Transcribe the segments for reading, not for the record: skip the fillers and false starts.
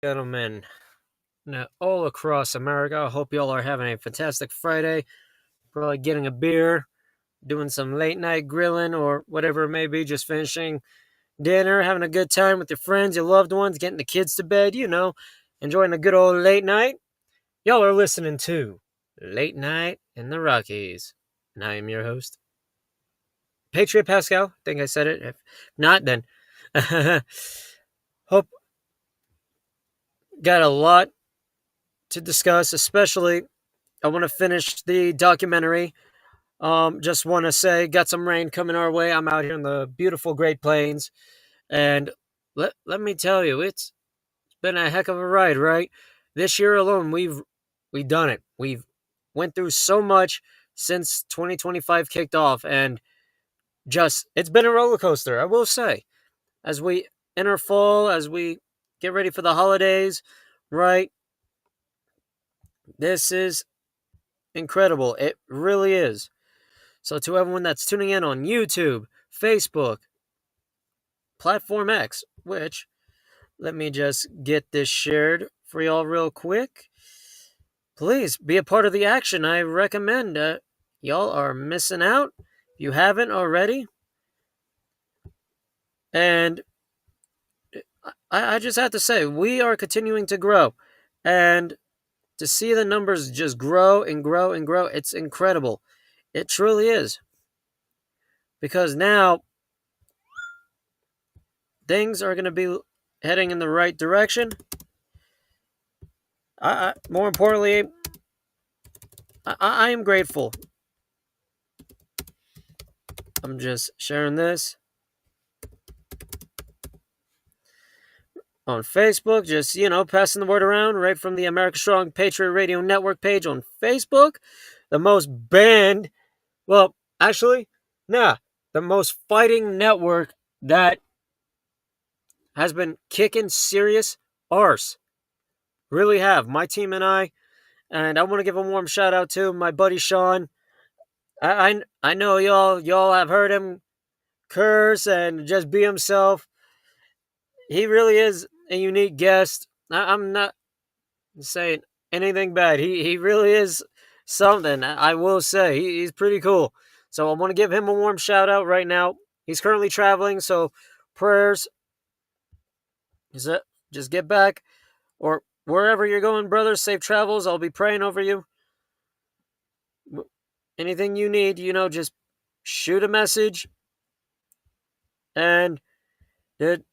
Gentlemen, all across America, I hope y'all are having a fantastic Friday. Probably getting a beer, doing some late night grilling or whatever it may be, just finishing dinner, having a good time with your friends, your loved ones, getting the kids to bed, enjoying a good old late night. Y'all are listening to Late Night in the Rockies. And I am your host, Patriot Pascale. I think I said it. If not, then hope got a lot to discuss, especially I want to finish the documentary. Just want to say, got some rain coming our way. I'm out here in the beautiful Great Plains, and let me tell you, it's been a heck of a ride. Right, this year alone, we've done it. We've went through so much since 2025 kicked off, and just it's been a roller coaster. I will say, as we enter fall, as we get ready for the holidays, right? This is incredible. It really is. So, to everyone that's tuning in on YouTube, Facebook, Platform X, which let me just get this shared for y'all real quick. Please be a part of the action. I recommend. Y'all are missing out. If you haven't already. And I just have to say, we are continuing to grow. And to see the numbers just grow and grow and grow, it's incredible. It truly is. Because now things are going to be heading in the right direction. More importantly, I am grateful. I'm just sharing this on Facebook, just, passing the word around right from the America Strong Patriot Radio Network page on Facebook. The most banned, well, actually, the most fighting network that has been kicking serious arse. Really have. My team and I want to give a warm shout out to my buddy Sean. I know y'all have heard him curse and just be himself. He really is a unique guest. I'm not saying anything bad. He really is something. I will say he's pretty cool. So I want to give him a warm shout out right now. He's currently traveling, so prayers. Is it just get back or wherever you're going, brother? Safe travels. I'll be praying over you. Anything you need, just shoot a message. And it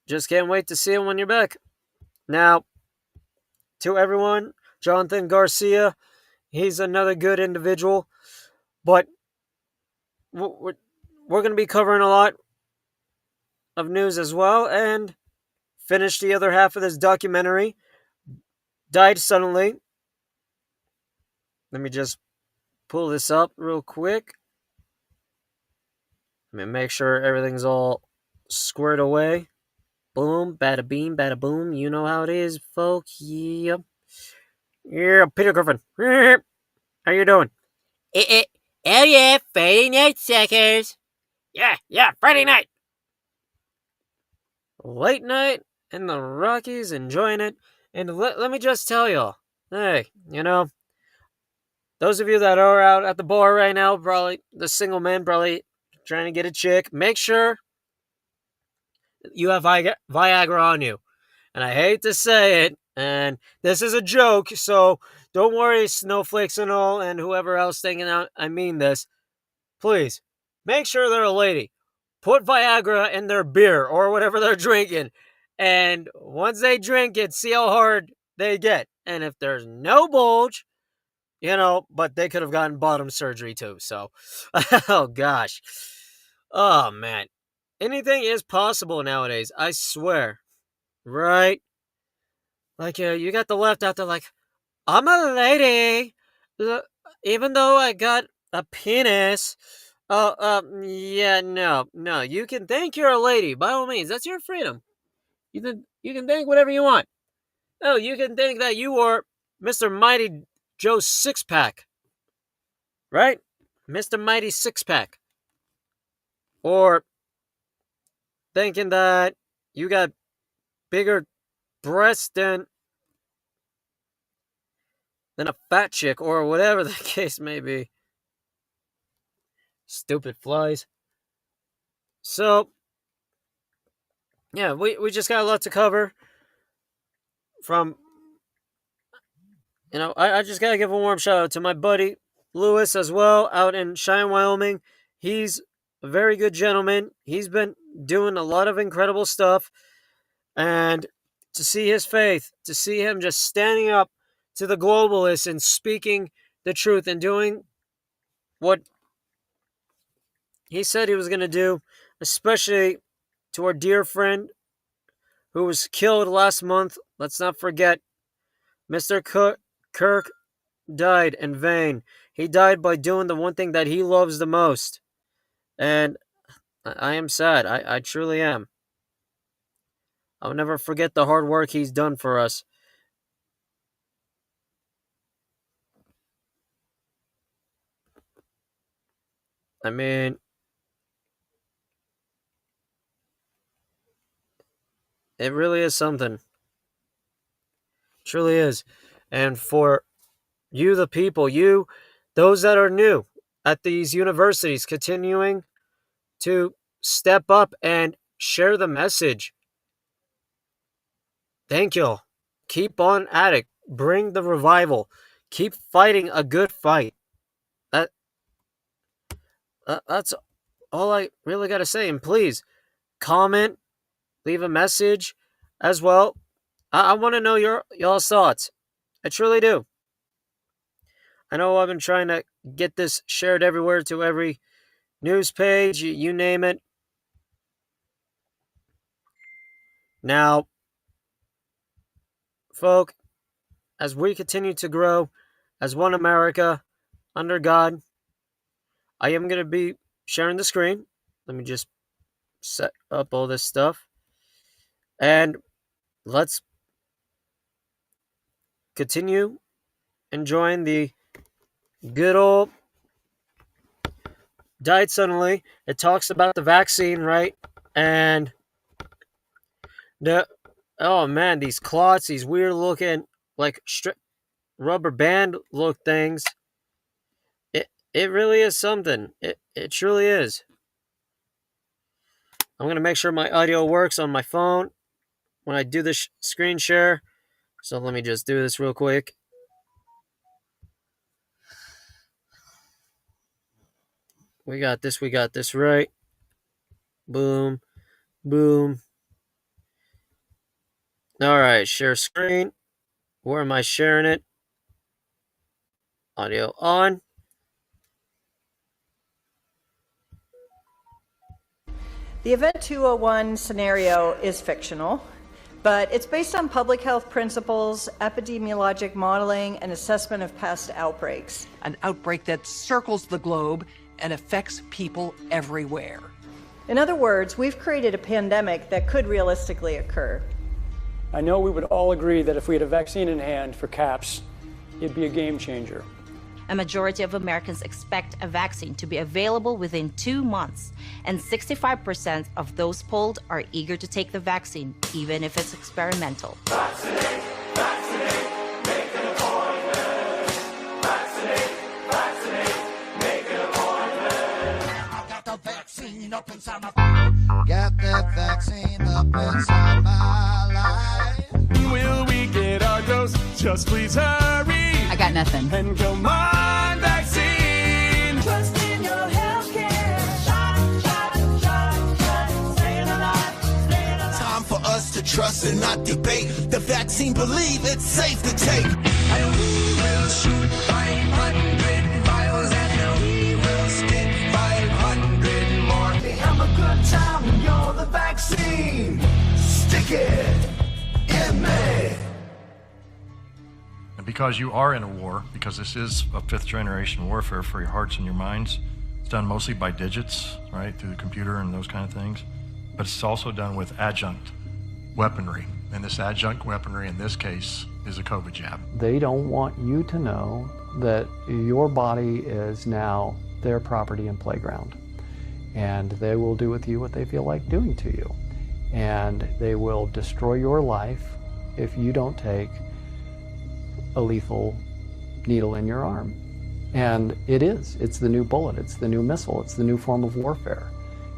just can't wait to see him when you're back. Now, to everyone, Jonathan Garcia, he's another good individual, but we're going to be covering a lot of news as well, and finish the other half of this documentary. Died suddenly. Let me just pull this up real quick. Let me make sure everything's all squared away. Boom, bada beam, bada boom. You know how it is, folks. Yep. Yeah, Peter Griffin. How you doing? Oh yeah, Friday night suckers. Yeah, Friday night. Late night in the Rockies, enjoying it. And let me just tell y'all, hey, those of you that are out at the bar right now, probably the single man, probably trying to get a chick, make sure you have Viagra on you. And I hate to say it, and this is a joke, so don't worry, snowflakes and all, and whoever else thinking I mean this. Please, make sure they're a lady. Put Viagra in their beer or whatever they're drinking. And once they drink it, see how hard they get. And if there's no bulge, but they could have gotten bottom surgery too. So, oh gosh. Oh man. Anything is possible nowadays. I swear. Right? Like, you got the left out there like, I'm a lady. Even though I got a penis. Oh, yeah, no. You can think you're a lady, by all means. That's your freedom. You can think whatever you want. Oh, you can think that you are Mr. Mighty Joe Six Pack, right? Mr. Mighty Six Pack, or thinking that you got bigger breasts than a fat chick, or whatever the case may be. Stupid flies. So, yeah, we just got a lot to cover. From, I just gotta give a warm shout out to my buddy Lewis as well, out in Cheyenne, Wyoming. He's a very good gentleman. He's been doing a lot of incredible stuff. And to see his faith, to see him just standing up to the globalists and speaking the truth and doing what he said he was going to do, especially to our dear friend who was killed last month. Let's not forget, Mr. Kirk died in vain. He died by doing the one thing that he loves the most. And I am sad. I truly am. I'll never forget the hard work he's done for us. I mean, it really is something. It truly is. And for you, the people, those that are new at these universities, continuing to step up and share the message. Thank you. Keep on at it. Bring the revival. Keep fighting a good fight. That's all I really got to say. And please, comment, leave a message as well. I want to know y'all's thoughts. I truly do. I know I've been trying to get this shared everywhere, to every news page, you name it. Now, folk, as we continue to grow as one America under God, I am going to be sharing the screen. Let me just set up all this stuff. And let's continue enjoying the good old Died Suddenly. It talks about the vaccine, right? And oh man, these clots, these weird looking, like rubber band look things. It really is something. It truly is. I'm going to make sure my audio works on my phone when I do this screen share. So let me just do this real quick. We got this right. Boom. Boom. All right, share screen. Where am I sharing it? Audio on. The Event 201 scenario is fictional, but it's based on public health principles, epidemiologic modeling, and assessment of past outbreaks. An outbreak that circles the globe and affects people everywhere. In other words, we've created a pandemic that could realistically occur. I know we would all agree that if we had a vaccine in hand for CAPS, it'd be a game changer. A majority of Americans expect a vaccine to be available within 2 months, and 65% of those polled are eager to take the vaccine, even if it's experimental. Vaccinate, vaccinate, make an appointment. Vaccinate, vaccinate, make an appointment. I got the vaccine up inside my... Got that vaccine up inside my life. Will we get our dose? Just please hurry. I got nothing. And come on, vaccine. Trust in your healthcare. Shot, staying alive, staying alive. Time for us to trust and not debate. The vaccine, believe it's safe to take. And we will shoot 500 vials and we will spit 500 more. Have a good time when you're the vaccine. Stick it in me. And because you are in a war, because this is a fifth generation warfare for your hearts and your minds, it's done mostly by digits, right, through the computer and those kind of things. But it's also done with adjunct weaponry. And this adjunct weaponry in this case is a COVID jab. They don't want you to know that your body is now their property and playground. And they will do with you what they feel like doing to you. And they will destroy your life if you don't take a lethal needle in your arm. And it's the new bullet, it's the new missile, it's the new form of warfare.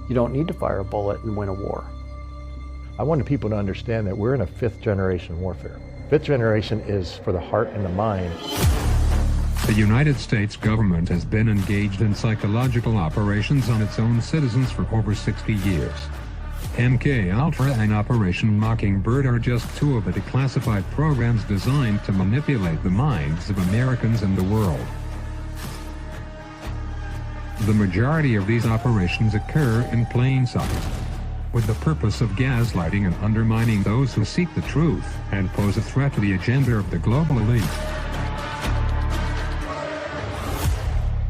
You don't need to fire a bullet and win a war. I wanted people to understand that we're in a 5th generation warfare. 5th generation is for the heart and the mind. The United States government has been engaged in psychological operations on its own citizens for over 60 years. MK Ultra and Operation Mockingbird are just 2 of the declassified programs designed to manipulate the minds of Americans and the world. The majority of these operations occur in plain sight, with the purpose of gaslighting and undermining those who seek the truth and pose a threat to the agenda of the global elite.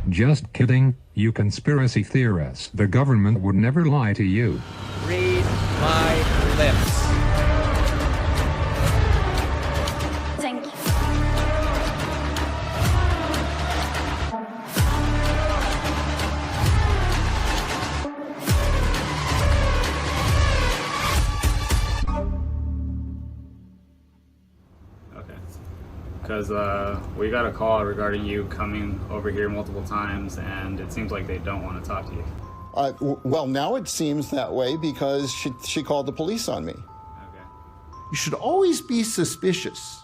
Just kidding, you conspiracy theorists. The government would never lie to you. Read my lips. Thank you. Okay. Because we got a call regarding you coming over here multiple times, and it seems like they don't want to talk to you. Well, now it seems that way because she called the police on me. Okay. You should always be suspicious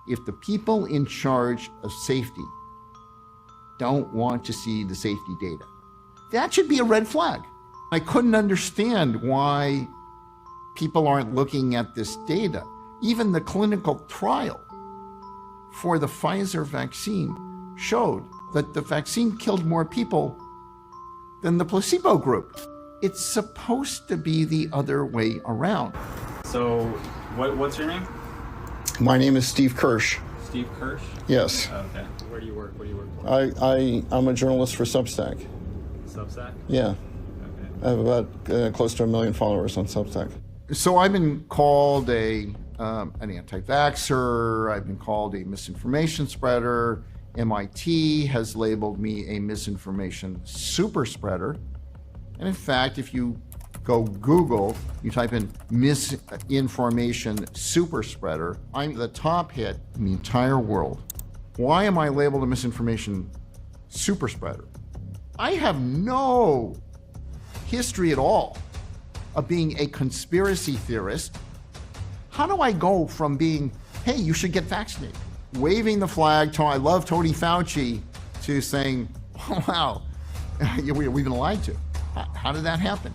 if the people in charge of safety don't want to see the safety data. That should be a red flag. I couldn't understand why people aren't looking at this data. Even the clinical trial for the Pfizer vaccine showed that the vaccine killed more people than the placebo group. It's supposed to be the other way around. So, what's your name? My name is Steve Kirsch. Steve Kirsch? Yes. Okay. Where do you work? What do you work for? I'm a journalist for Substack. Substack? Yeah. Okay. I have about close to 1 million followers on Substack. So I've been called an anti-vaxxer, I've been called a misinformation spreader. MIT has labeled me a misinformation super spreader. And in fact, if you go Google, you type in misinformation super spreader, I'm the top hit in the entire world. Why am I labeled a misinformation super spreader? I have no history at all of being a conspiracy theorist. How do I go from being, hey, you should get vaccinated, waving the flag, I love Tony Fauci, to saying, oh, wow, we've been lied to? How did that happen?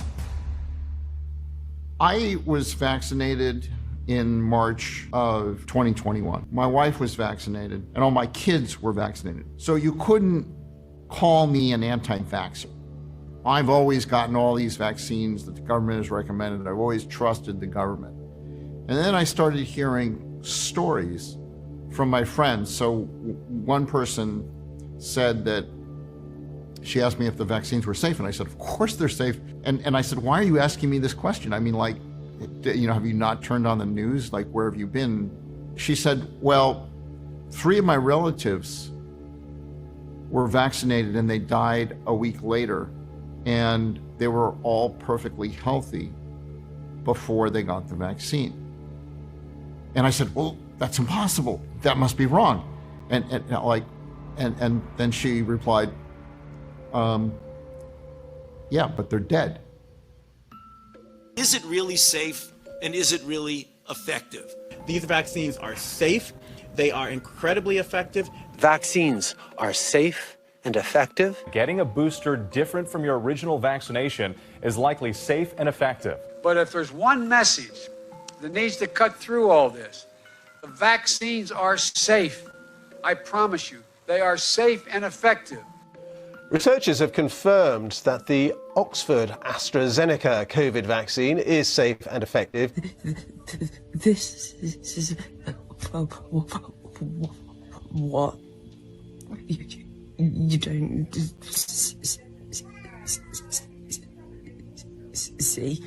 I was vaccinated in March of 2021. My wife was vaccinated, and all my kids were vaccinated. So you couldn't call me an anti-vaxxer. I've always gotten all these vaccines that the government has recommended. I've always trusted the government. And then I started hearing stories from my friends. So one person said that she asked me if the vaccines were safe, and I said, of course they're safe. And I said, why are you asking me this question? I mean, like, have you not turned on the news? Like, where have you been? She said, well, 3 of my relatives were vaccinated and they died a week later, and they were all perfectly healthy before they got the vaccine. And I said, well, that's impossible. That must be wrong. And then she replied, yeah, but they're dead. Is it really safe, and is it really effective? These vaccines are safe. They are incredibly effective. Vaccines are safe and effective. Getting a booster different from your original vaccination is likely safe and effective. But if there's one message that needs to cut through all this, the vaccines are safe. I promise you, they are safe and effective. Researchers have confirmed that the Oxford AstraZeneca COVID vaccine is safe and effective. This is what you don't see.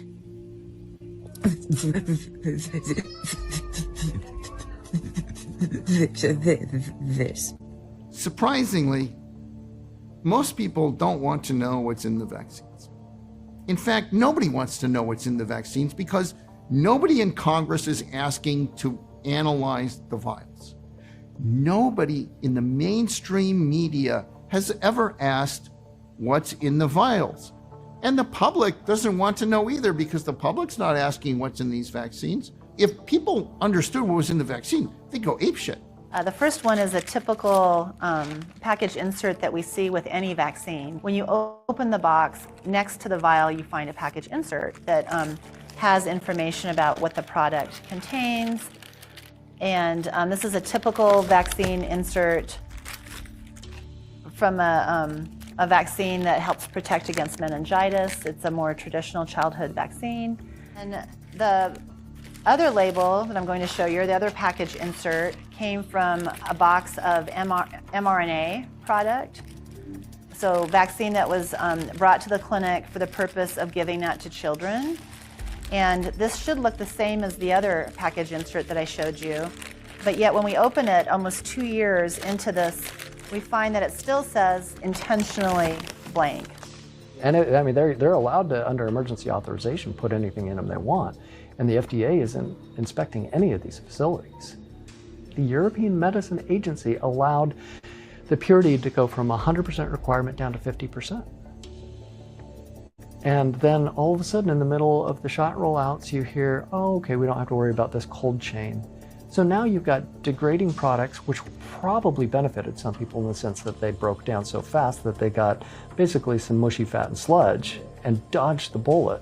This. Surprisingly, most people don't want to know what's in the vaccines. In fact, nobody wants to know what's in the vaccines because Nobody in Congress is asking to analyze the vials. Nobody in the mainstream media has ever asked what's in the vials. And the public doesn't want to know either, because the public's not asking what's in these vaccines. If people understood what was in the vaccine, they'd go apeshit. The first one is a typical package insert that we see with any vaccine. When you open the box, next to the vial, you find a package insert that has information about what the product contains. And this is a typical vaccine insert from a vaccine that helps protect against meningitis. It's a more traditional childhood vaccine. And the other label that I'm going to show you, the other package insert, came from a box of mRNA product. So vaccine that was brought to the clinic for the purpose of giving that to children. And this should look the same as the other package insert that I showed you. But yet when we open it almost 2 years into this, we find that it still says intentionally blank. And they're allowed to, under emergency authorization, put anything in them they want. And the FDA isn't inspecting any of these facilities. The European Medicine Agency allowed the purity to go from 100% requirement down to 50%. And then all of a sudden in the middle of the shot rollouts, you hear, oh, okay, we don't have to worry about this cold chain. So now you've got degrading products, which probably benefited some people in the sense that they broke down so fast that they got basically some mushy fat and sludge and dodged the bullet.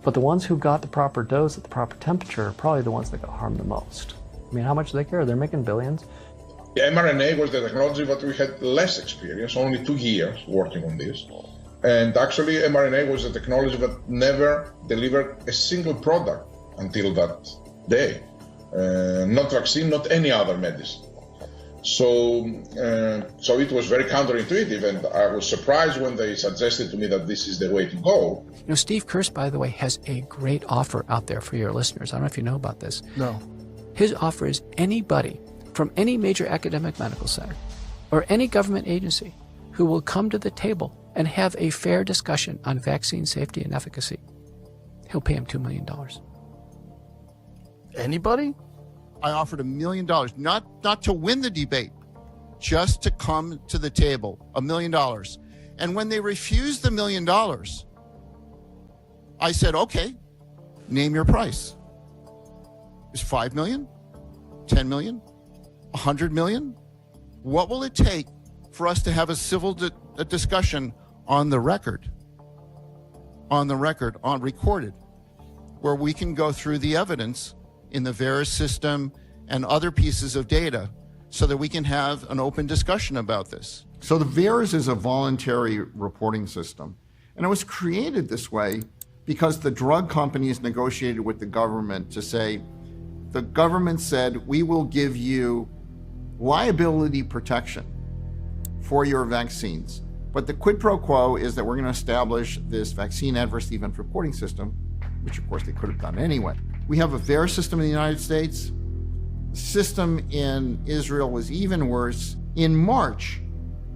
But the ones who got the proper dose at the proper temperature are probably the ones that got harmed the most. I mean, how much do they care? They're making billions. mRNA was the technology that we had less experience, only 2 years working on this. And actually, mRNA was a technology that never delivered a single product until that day. Not vaccine, not any other medicine. So it was very counterintuitive, and I was surprised when they suggested to me that this is the way to go. You know, Steve Kirsch, by the way, has a great offer out there for your listeners. I don't know if you know about this. No. His offer is anybody from any major academic medical center or any government agency who will come to the table and have a fair discussion on vaccine safety and efficacy. He'll pay him $2 million. Anybody? I offered $1 million, not to win the debate, just to come to the table, $1 million. And when they refused the $1 million, I said, okay, name your price. Is $5 million, 10 million, 100 million? What will it take for us to have a civil discussion on the record, on recorded, where we can go through the evidence in the VAERS system and other pieces of data so that we can have an open discussion about this? So the VAERS is a voluntary reporting system, and it was created this way because the drug companies negotiated with the government to say, the government said, we will give you liability protection for your vaccines. But the quid pro quo is that we're going to establish this vaccine adverse event reporting system, which of course they could have done anyway. We have a VAERS system in the United States. The system in Israel was even worse. In March,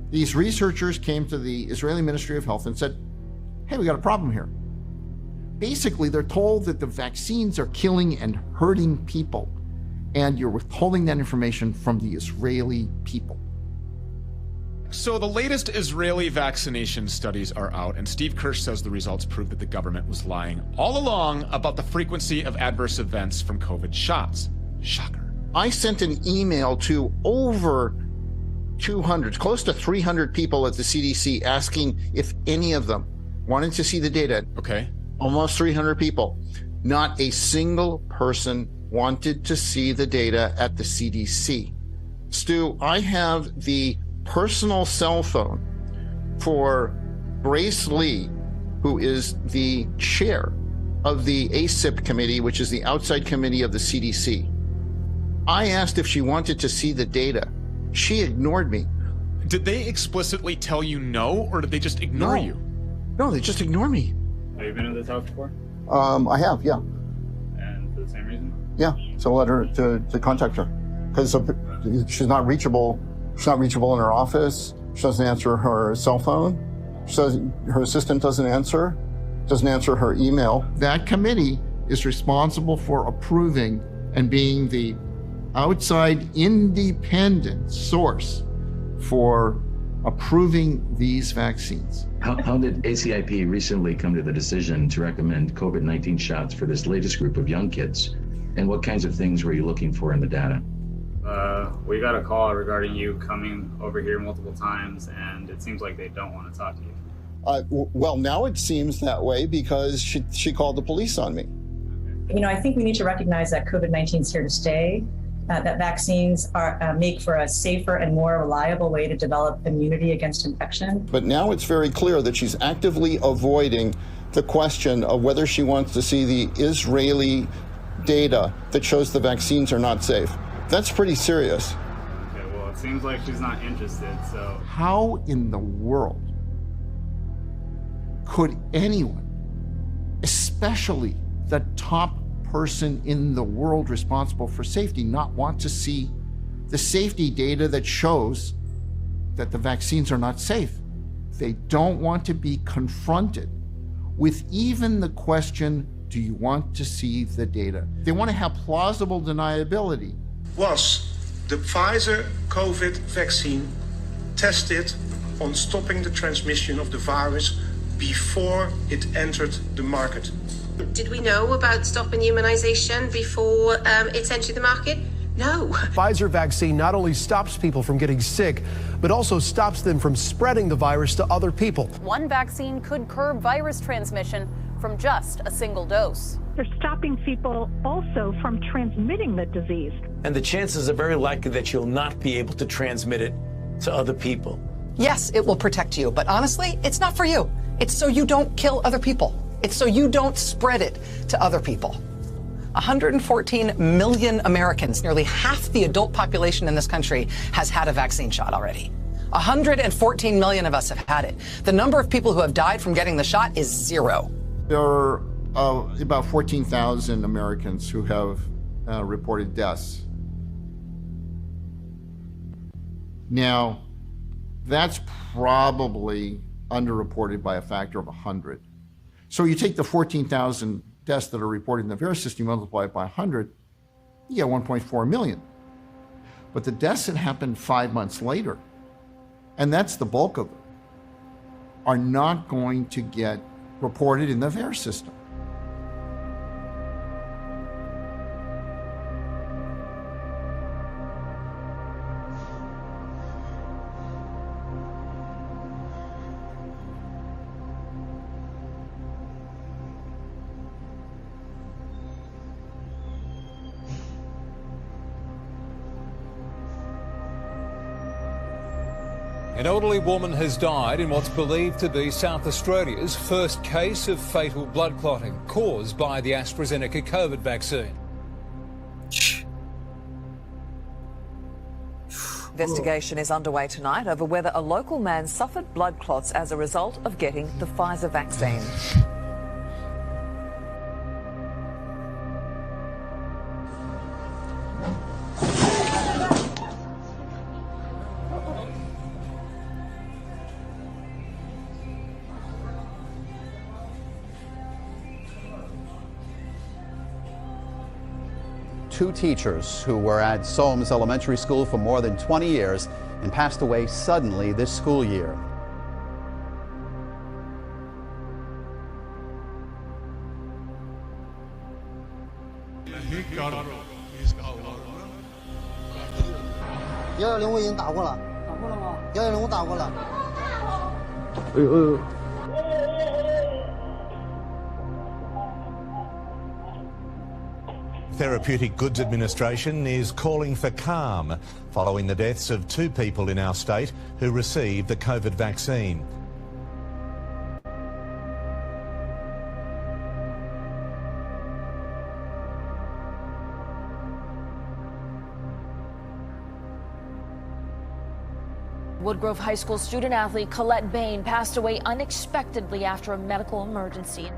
these researchers came to the Israeli Ministry of Health and said, hey, we got a problem here. Basically, they're told that the vaccines are killing and hurting people, and you're withholding that information from the Israeli people. So the latest Israeli vaccination studies are out, and Steve Kirsch says the results prove that the government was lying all along about the frequency of adverse events from COVID shots. Shocker. I sent an email to over 200, close to 300 people at the CDC asking if any of them wanted to see the data. Okay. Almost 300 people. Not a single person wanted to see the data at the CDC. Stu, I have the personal cell phone for Grace Lee, who is the chair of the ACIP committee, which is the outside committee of the CDC. I asked if she wanted to see the data. She ignored me. Did they explicitly tell you no, or did they just ignore you? No, they just ignore me. Have you been to this house before? I have, yeah. And for the same reason? Yeah, to let her, to contact her. Because she's not reachable. She's not reachable in her office. She doesn't answer her cell phone. Her assistant doesn't answer her email. That committee is responsible for approving and being the outside independent source for approving these vaccines. How did ACIP recently come to the decision to recommend COVID-19 shots for this latest group of young kids? And what kinds of things were you looking for in the data? We got a call regarding you coming over here multiple times, and it seems like they don't want to talk to you. Well, now it seems that way because she called the police on me. You know, I think we need to recognize that COVID-19 is here to stay, that vaccines make for a safer and more reliable way to develop immunity against infection. But now it's very clear that she's actively avoiding the question of whether she wants to see the Israeli data that shows the vaccines are not safe. That's pretty serious. Okay, well, it seems like she's not interested, so... How in the world could anyone, especially the top person in the world responsible for safety, not want to see the safety data that shows that the vaccines are not safe? They don't want to be confronted with even the question, do you want to see the data? They want to have plausible deniability. Was the Pfizer COVID vaccine tested on stopping the transmission of the virus before it entered the market? Did we know about stopping immunization before it entered the market? No. Pfizer vaccine not only stops people from getting sick, but also stops them from spreading the virus to other people. One vaccine could curb virus transmission from just a single dose. They're stopping people also from transmitting the disease. And the chances are very likely that you'll not be able to transmit it to other people. Yes, it will protect you, but honestly, it's not for you. It's so you don't kill other people. It's so you don't spread it to other people. 114 million Americans, nearly half the adult population in this country, has had a vaccine shot already. 114 million of us have had it. The number of people who have died from getting the shot is 0. There are about 14,000 Americans who have reported deaths. Now, that's probably underreported by a factor of 100. So you take the 14,000 deaths that are reported in the VAERS system, you multiply it by 100, you get 1.4 million. But the deaths that happened 5 months later, and that's the bulk of them, are not going to get reported in the VAERS system. An elderly woman has died in what's believed to be South Australia's first case of fatal blood clotting caused by the AstraZeneca COVID vaccine. Investigation is underway tonight over whether a local man suffered blood clots as a result of getting the Pfizer vaccine. Two teachers who were at Soames Elementary School for more than 20 years and passed away suddenly this school year. Therapeutic Goods Administration is calling for calm following the deaths of 2 people in our state who received the COVID vaccine. Woodgrove High School student athlete Colette Bain passed away unexpectedly after a medical emergency.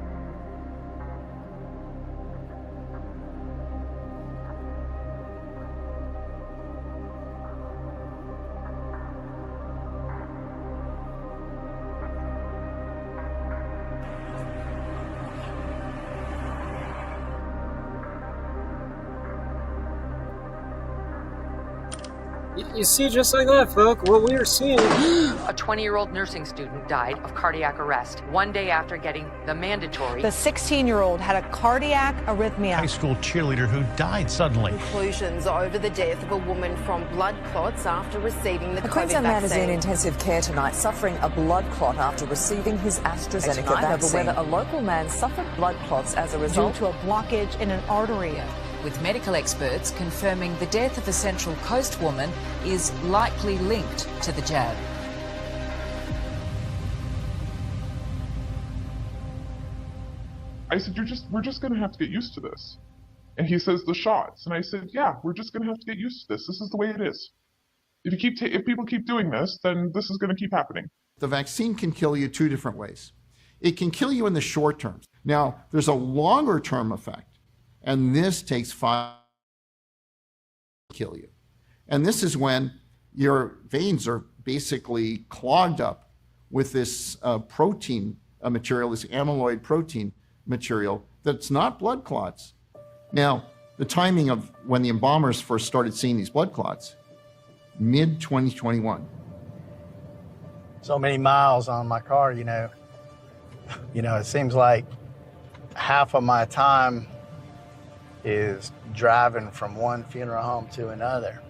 You see, just like that, folk, what we were seeing. A 20-year-old nursing student died of cardiac arrest one day after getting the mandatory. The 16-year-old had a cardiac arrhythmia. High school cheerleader who died suddenly. Conclusions over the death of a woman from blood clots after receiving the A COVID Queensland man is in vaccine. intensive care tonight, suffering a blood clot after receiving his AstraZeneca vaccine. Over whether a local man suffered blood clots as a result due to a blockage in an artery. With medical experts confirming the death of a Central Coast woman is likely linked to the jab. I said, we're just going to have to get used to this. And he says, the shots. And I said, yeah, we're just going to have to get used to this. This is the way it is. If people keep doing this, then this is going to keep happening. The vaccine can kill you two different ways. It can kill you in the short term. Now, there's a longer term effect. And this takes 5 to kill you. And this is when your veins are basically clogged up with this protein material, this amyloid protein material that's not blood clots. Now, the timing of when the embalmers first started seeing these blood clots, mid-2021. So many miles on my car, you know, it seems like half of my time is driving from one funeral home to another.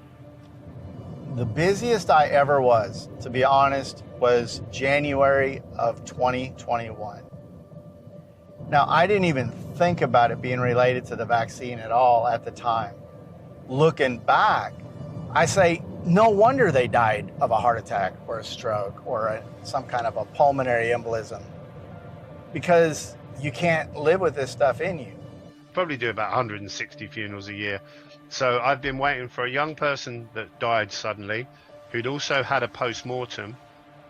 The busiest I ever was, to be honest, was January of 2021. Now, I didn't even think about it being related to the vaccine at all at the time. Looking back, I say, no wonder they died of a heart attack or a stroke or some kind of a pulmonary embolism, because you can't live with this stuff in you. Probably do about 160 funerals a year. So I've been waiting for a young person that died suddenly, who'd also had a post-mortem,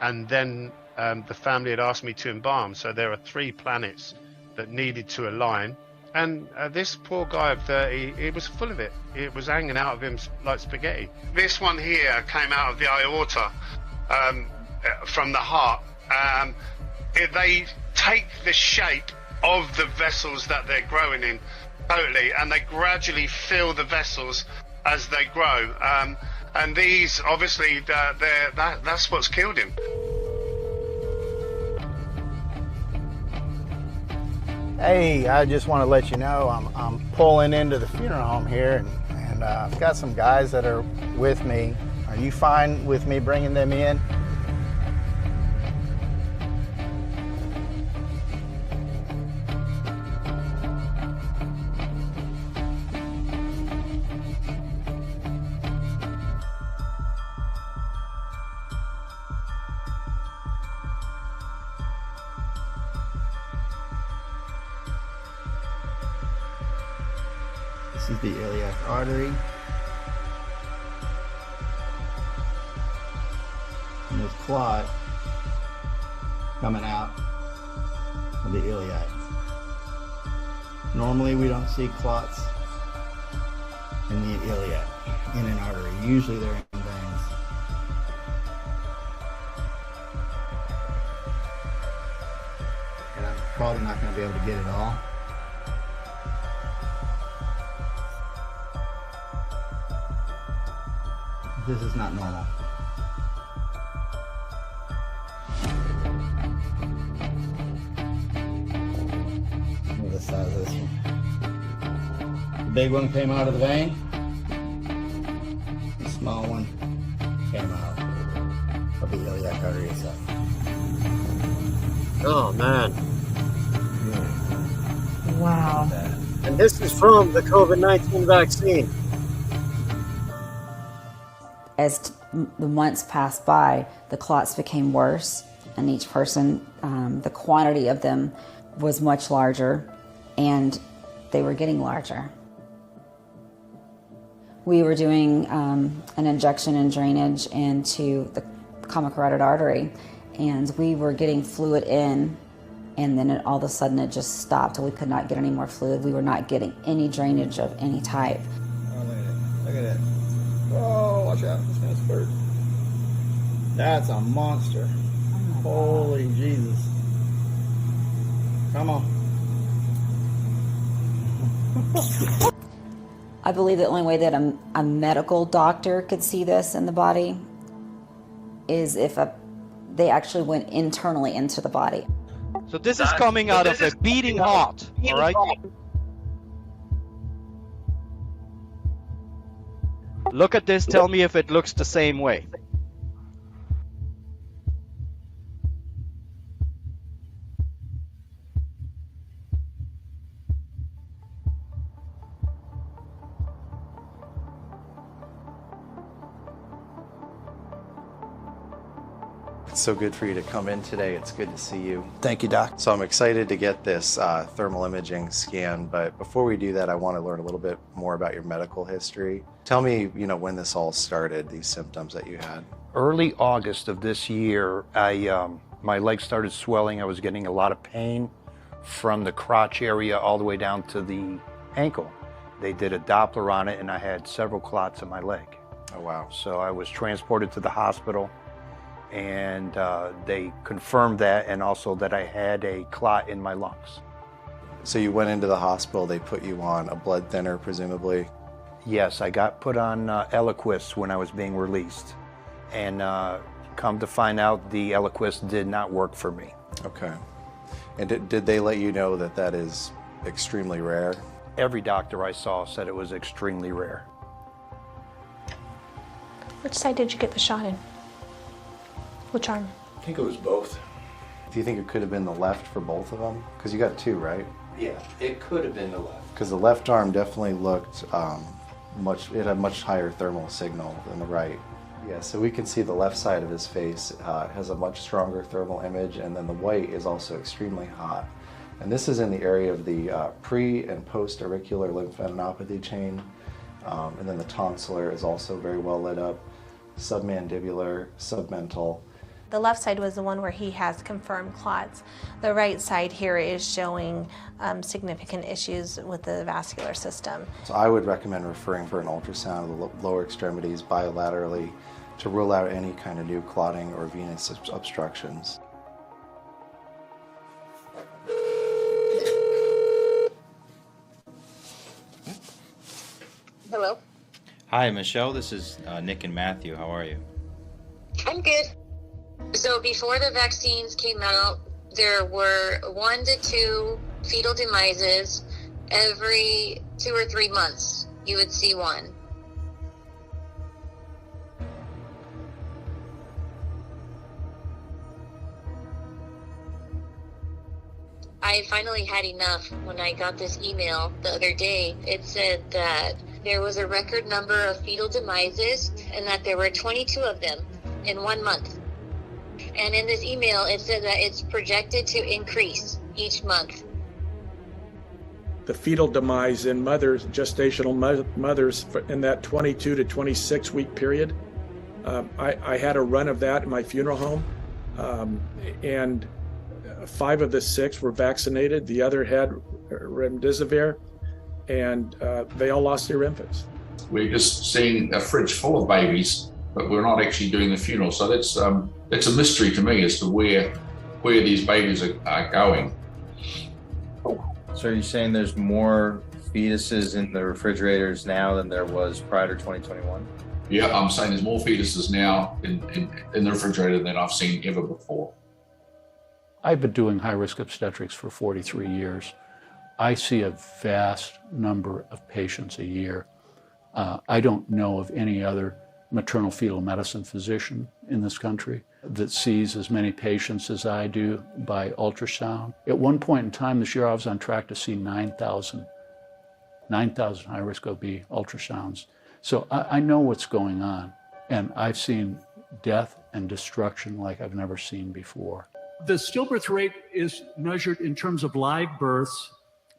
and then the family had asked me to embalm. So there are 3 planets that needed to align. And this poor guy of 30, he was full of it. It was hanging out of him like spaghetti. This one here came out of the aorta from the heart. They take the shape of the vessels that they're growing in totally, and they gradually fill the vessels as they grow. And these, obviously, that's what's killed him. Hey, I just want to let you know I'm pulling into the funeral home here, and I've got some guys that are with me. Are you fine with me bringing them in? This is the iliac artery. And this clot coming out of the iliac. Normally we don't see clots in the iliac, in an artery. Usually they're in veins. And I'm probably not going to be able to get it all. This is not normal. Look at the size of this one. The big one came out of the vein. The small one came out of the iliac artery itself. Oh, man. Wow. And this is from the COVID-19 vaccine. As the months passed by, the clots became worse, and each person, the quantity of them was much larger, and they were getting larger. We were doing an injection and drainage into the common carotid artery, and we were getting fluid in, and then all of a sudden it just stopped. We could not get any more fluid. We were not getting any drainage of any type. Oh, look at that. Oh, watch out. It's going to spurt. That's a monster. Holy Jesus. Come on. I believe the only way that a medical doctor could see this in the body is if they actually went internally into the body. So this is coming out of a beating heart, all right? Look at this, tell me if it looks the same way. It's so good for you to come in today. It's good to see you. Thank you, Doc. So I'm excited to get this thermal imaging scan, but before we do that, I want to learn a little bit more about your medical history. Tell me, when this all started, these symptoms that you had. Early August of this year, my legs started swelling. I was getting a lot of pain from the crotch area all the way down to the ankle. They did a Doppler on it, and I had several clots in my leg. Oh, wow. So I was transported to the hospital, and they confirmed that, and also that I had a clot in my lungs. So you went into the hospital, they put you on a blood thinner, presumably? Yes, I got put on Eliquis when I was being released, and come to find out the Eliquis did not work for me. Okay. And did they let you know that that is extremely rare? Every doctor I saw said it was extremely rare. Which side did you get the shot in? Which arm? I think it was both. Do you think it could have been the left for both of them? Because you got two, right? Yeah, it could have been the left. Because the left arm definitely looked it had much higher thermal signal than the right. Yeah, so we can see the left side of his face has a much stronger thermal image, and then the white is also extremely hot. And this is in the area of the pre- and post-auricular lymphadenopathy chain. And then the tonsillar is also very well lit up, submandibular, submental. The left side was the one where he has confirmed clots. The right side here is showing significant issues with the vascular system. So I would recommend referring for an ultrasound of the lower extremities bilaterally to rule out any kind of new clotting or venous obstructions. Hello. Hi, Michelle. This is Nick and Matthew. How are you? I'm good. So before the vaccines came out, there were 1 to 2 fetal demises every 2 or 3 months. You would see one. I finally had enough when I got this email the other day. It said that there was a record number of fetal demises and that there were 22 of them in 1 month. And in this email, it said that it's projected to increase each month. The fetal demise in mothers, gestational mothers, in that 22 to 26 week period. I had a run of that in my funeral home, and 5 of the 6 were vaccinated. The other had remdesivir, and they all lost their infants. We're just seeing a fridge full of babies, but we're not actually doing the funeral. So that's a mystery to me as to where these babies are going. So are you saying there's more fetuses in the refrigerators now than there was prior to 2021? Yeah, I'm saying there's more fetuses now in the refrigerator than I've seen ever before. I've been doing high-risk obstetrics for 43 years. I see a vast number of patients a year. I don't know of any other maternal fetal medicine physician in this country that sees as many patients as I do by ultrasound. At one point in time this year, I was on track to see 9,000 high-risk OB ultrasounds. So I know what's going on, and I've seen death and destruction like I've never seen before. The stillbirth rate is measured in terms of live births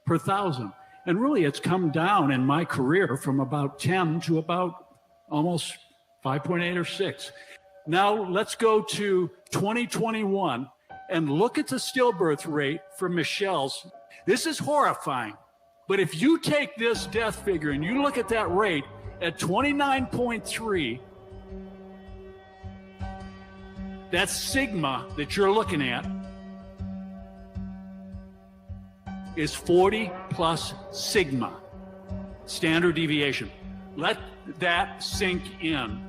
per 1,000. And really, it's come down in my career from about 10 to about almost 5.8 or 6. Now, let's go to 2021 and look at the stillbirth rate for Michelle's. This is horrifying. But if you take this death figure and you look at that rate at 29.3, that sigma that you're looking at is 40 plus sigma. standard deviation. Let that sink in.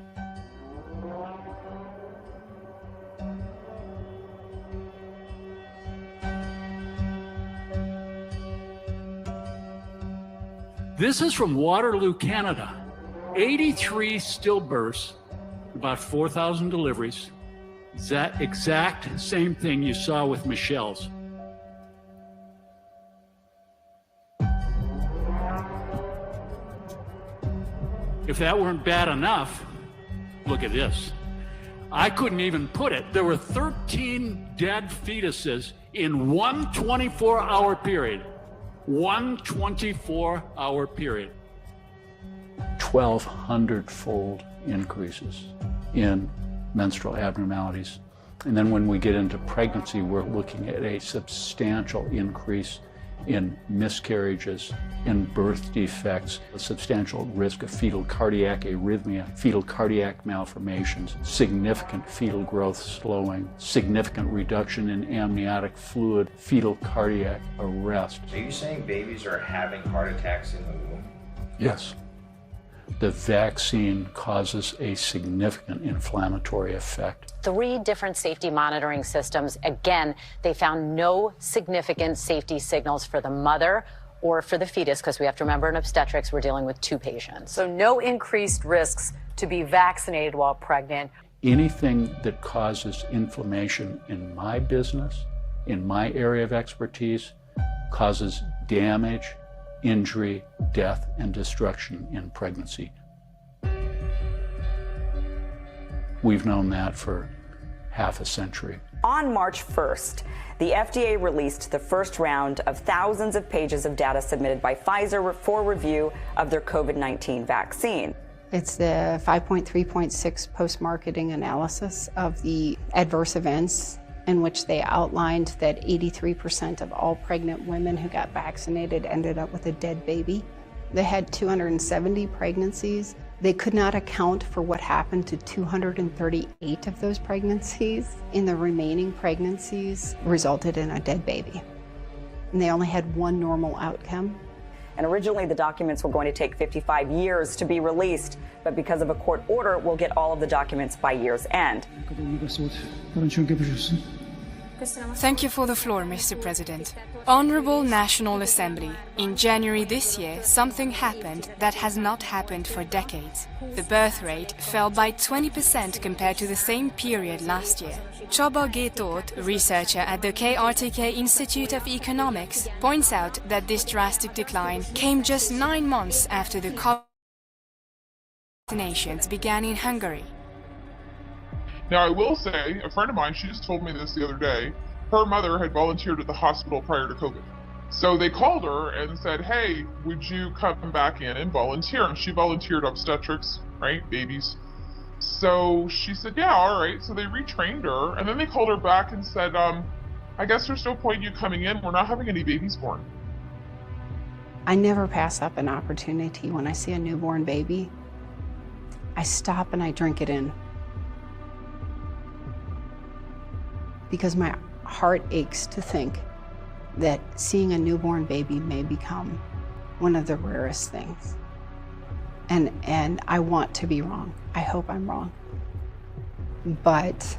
This is from Waterloo, Canada. 83 stillbirths, about 4,000 deliveries. It's that exact same thing you saw with Michelle's. If that weren't bad enough, look at this. I couldn't even put it. There were 13 dead fetuses in one 24-hour period. One 24-hour period. 1,200-fold increases in menstrual abnormalities. And then when we get into pregnancy, we're looking at a substantial increase in miscarriages, in birth defects, a substantial risk of fetal cardiac arrhythmia, fetal cardiac malformations, significant fetal growth slowing, significant reduction in amniotic fluid, fetal cardiac arrest. Are you saying babies are having heart attacks in the womb? Yes. The vaccine causes a significant inflammatory effect. 3 different safety monitoring systems. Again, they found no significant safety signals for the mother or for the fetus, because we have to remember in obstetrics, we're dealing with 2 patients. So no increased risks to be vaccinated while pregnant. Anything that causes inflammation in my business, in my area of expertise, causes damage, injury, death, and destruction in pregnancy. We've known that for half a century. On March 1st, the FDA released the first round of thousands of pages of data submitted by Pfizer for review of their COVID-19 vaccine. It's the 5.3.6 post-marketing analysis of the adverse events, in which they outlined that 83% of all pregnant women who got vaccinated ended up with a dead baby. They had 270 pregnancies. They could not account for what happened to 238 of those pregnancies. In the remaining pregnancies resulted in a dead baby. And they only had one normal outcome. And originally the documents were going to take 55 years to be released, but because of a court order, we'll get all of the documents by year's end. Thank you for the floor, Mr. President. Honorable National Assembly, in January this year, something happened that has not happened for decades. The birth rate fell by 20% compared to the same period last year. Choba Getot, researcher at the KRTK Institute of Economics, points out that this drastic decline came just 9 months after the vaccinations began in Hungary. Now, I will say, a friend of mine, she just told me this the other day, her mother had volunteered at the hospital prior to COVID. So they called her and said, hey, would you come back in and volunteer? And she volunteered obstetrics, right, babies. So she said, yeah, all right. So they retrained her, and then they called her back and said, I guess there's no point in you coming in. We're not having any babies born. I never pass up an opportunity when I see a newborn baby. I stop and I drink it in. Because my heart aches to think that seeing a newborn baby may become one of the rarest things. And I want to be wrong. I hope I'm wrong. But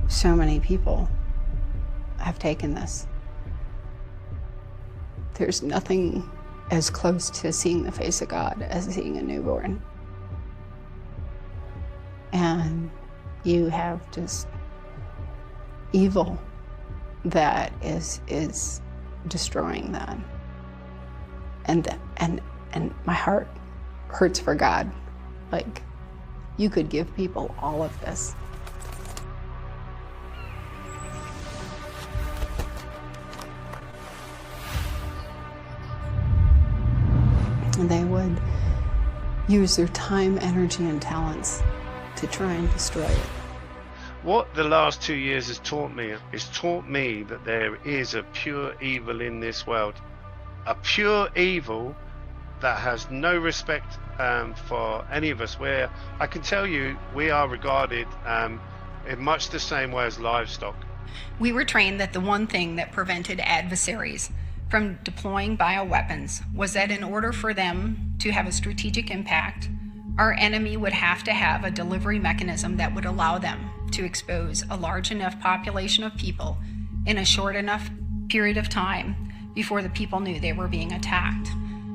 so many people have taken this. There's nothing as close to seeing the face of God as seeing a newborn. And you have just evil that is destroying that. And my heart hurts for God. Like, you could give people all of this. And they would use their time, energy, and talents to try and destroy it. What the last 2 years has taught me that there is a pure evil in this world, a pure evil that has no respect for any of us. Where I can tell you, we are regarded in much the same way as livestock. We were trained that the one thing that prevented adversaries from deploying bioweapons was that in order for them to have a strategic impact, our enemy would have to have a delivery mechanism that would allow them to expose a large enough population of people in a short enough period of time before the people knew they were being attacked.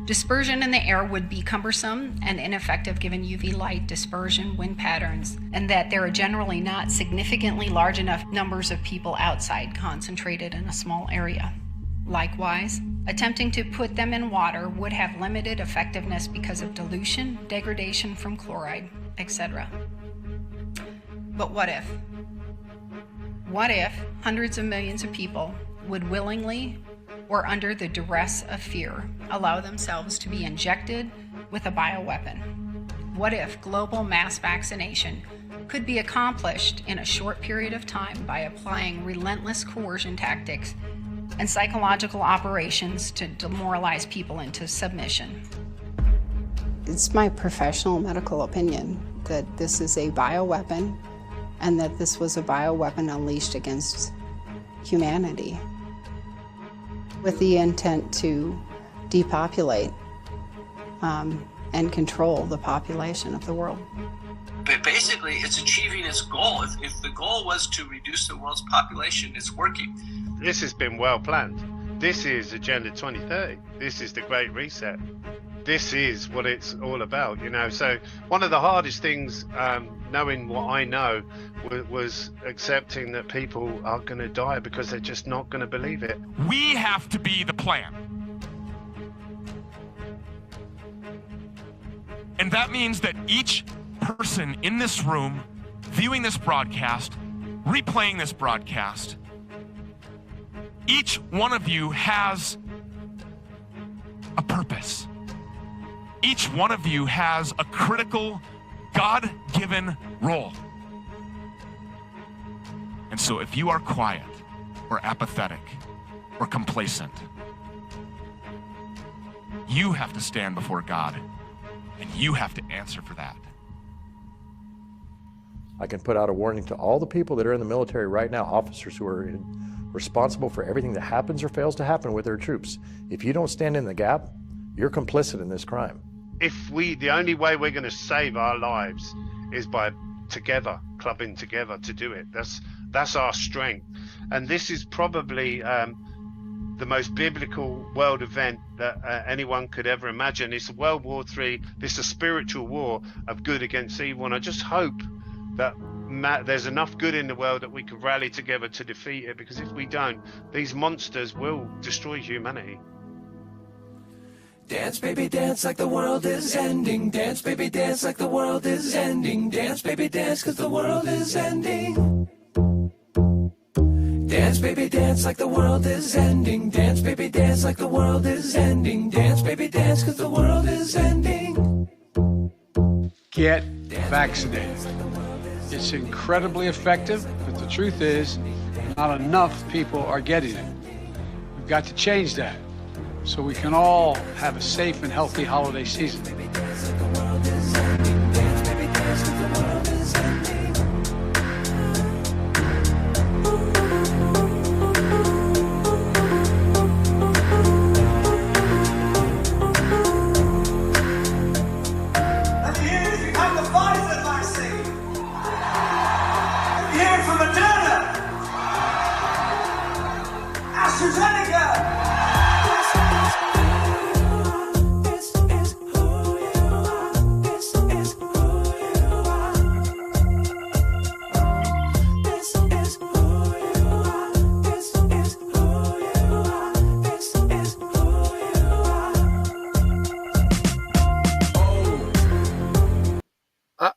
Dispersion in the air would be cumbersome and ineffective given UV light dispersion, wind patterns, and that there are generally not significantly large enough numbers of people outside concentrated in a small area. Likewise, attempting to put them in water would have limited effectiveness because of dilution, degradation from chloride, etc. But what if? What if hundreds of millions of people would willingly or under the duress of fear allow themselves to be injected with a bioweapon? What if global mass vaccination could be accomplished in a short period of time by applying relentless coercion tactics and psychological operations to demoralize people into submission? It's my professional medical opinion that this is a bioweapon and that this was a bioweapon unleashed against humanity with the intent to depopulate and control the population of the world. But basically, it's achieving its goal. If the goal was to reduce the world's population, it's working. This has been well planned. This is Agenda 2030. This is the Great Reset. This is what it's all about, you know. So one of the hardest things, knowing what I know, was accepting that people are going to die because they're just not going to believe it. We have to be the plan. And that means that each person in this room, viewing this broadcast, replaying this broadcast, each one of you has a purpose. Each one of you has a critical, God-given role. And so if you are quiet or apathetic or complacent, you have to stand before God and you have to answer for that. I can put out a warning to all the people that are in the military right now, officers who are responsible for everything that happens or fails to happen with their troops. If you don't stand in the gap, you're complicit in this crime. The only way we're going to save our lives is by together, clubbing together to do it. That's our strength. And this is probably the most biblical world event that anyone could ever imagine. It's World War III. This is a spiritual war of good against evil. And I just hope that there's enough good in the world that we can rally together to defeat it, because if we don't, these monsters will destroy humanity. Dance, baby, dance like the world is ending. Dance, baby, dance like the world is ending. Dance, baby, dance, 'cause the world is ending. Dance, baby, dance like the world is ending. Dance, baby, dance like the world is ending. Dance, baby, dance, 'cause the world is ending. Get vaccinated. It's incredibly effective, but the truth is, not enough people are getting it. We've got to change that, so we can all have a safe and healthy holiday season.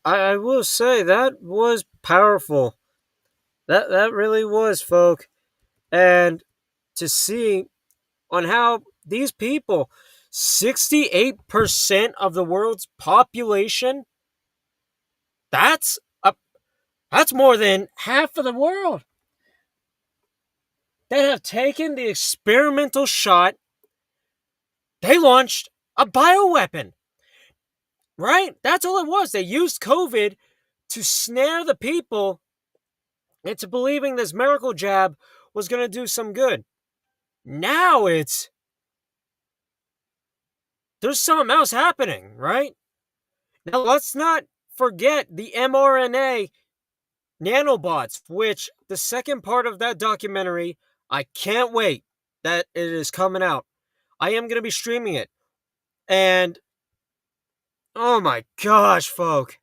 I will say that was powerful. That really was, folk. And to see on how these people, 68% of the world's population, that's more than half of the world, that have taken the experimental shot. They launched a bioweapon. Right? That's all it was. They used COVID to snare the people into believing this miracle jab was going to do some good. Now it's there's something else happening, right? Now, let's not forget the mRNA nanobots, which the second part of that documentary, I can't wait that it is coming out. I am going to be streaming it. And, oh my gosh, folk.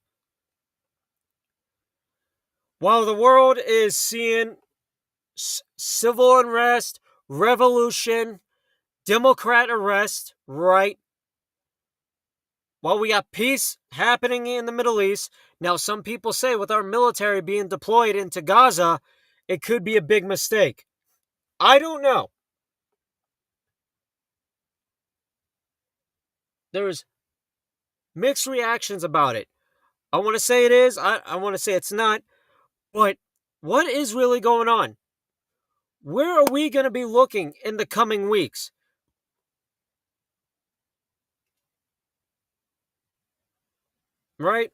While the world is seeing civil unrest, revolution, Democrat arrest, right? While we got peace happening in the Middle East, now some people say with our military being deployed into Gaza, it could be a big mistake. I don't know. There's mixed reactions about it. I want to say it is, I want to say it's not, but what is really going on? Where are we going to be looking in the coming weeks? Right?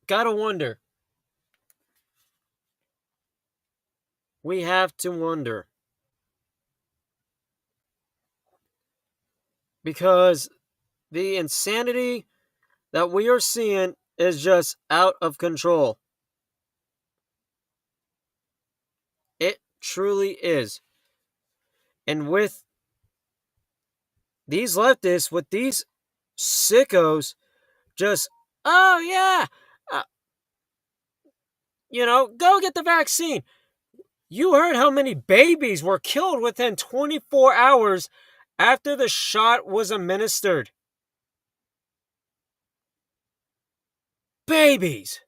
Gotta wonder. We have to wonder. Because the insanity that we are seeing is just out of control. It truly is. And with these leftists, with these sickos, just, oh yeah, go get the vaccine. You heard how many babies were killed within 24 hours after the shot was administered. Babies.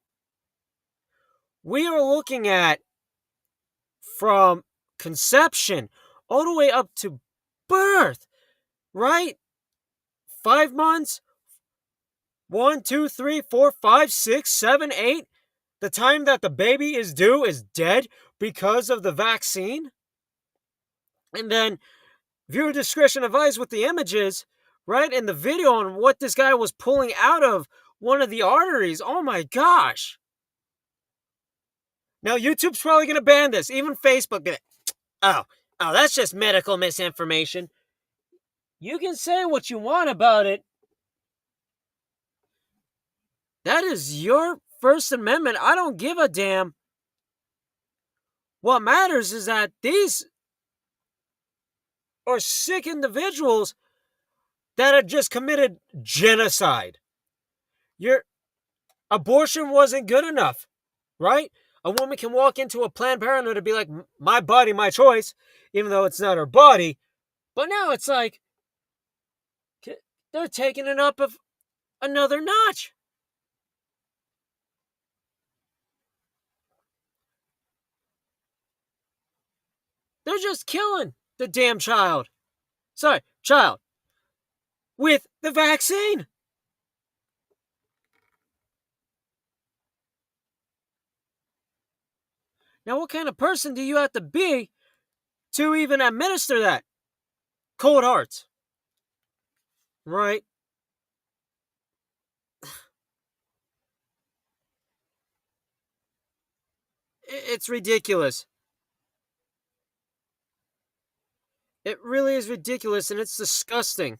We are looking at from conception all the way up to birth, right? 5 months, 1, 2, 3, 4, 5, 6, 7, 8. The time that the baby is due is dead because of the vaccine. And then viewer discretion advised with the images, right? And the video on what this guy was pulling out of one of the arteries. Oh my gosh. Now YouTube's probably going to ban this. Even Facebook. Oh, that's just medical misinformation. You can say what you want about it. That is your First Amendment. I don't give a damn. What matters is that these are sick individuals that had just committed genocide. Your abortion wasn't good enough, right? A woman can walk into a Planned Parenthood and be like, my body, my choice, even though it's not her body. But now it's like, they're taking it up of another notch. They're just killing the damn child. Sorry, child. With the vaccine. Now, what kind of person do you have to be to even administer that? Cold hearts. Right? It's ridiculous. It really is ridiculous, and it's disgusting.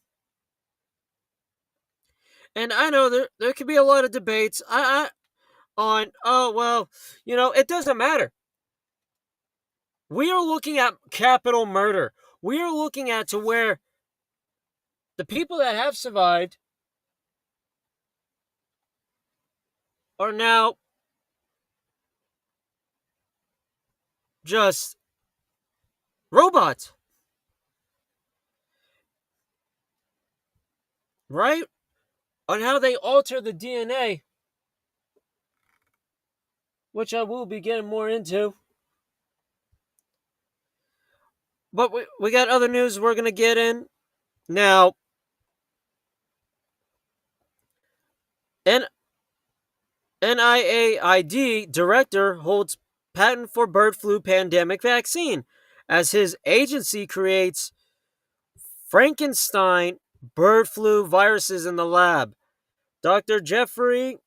And I know there could be a lot of debates on, oh, well, it doesn't matter. We are looking at capital murder. We are looking at to where the people that have survived are now just robots. Right? On how they alter the DNA, which I will be getting more into. But we got other news we're going to get in. Now, NIAID director holds patent for bird flu pandemic vaccine as his agency creates Frankenstein bird flu viruses in the lab. Dr. Jeffrey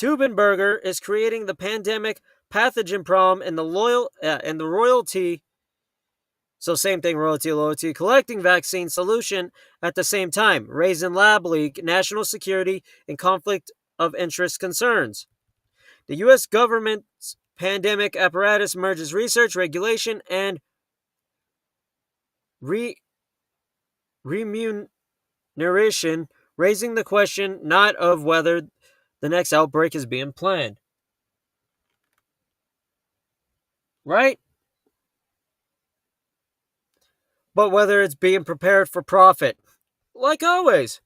Tubenberger is creating the pandemic pathogen problem and the royalty. So same thing, royalty, loyalty, collecting vaccine solution at the same time, raising lab leak, national security, and conflict of interest concerns. The U.S. government's pandemic apparatus merges research, regulation, and remuneration, raising the question not of whether the next outbreak is being planned. Right? But whether it's being prepared for profit. Like always,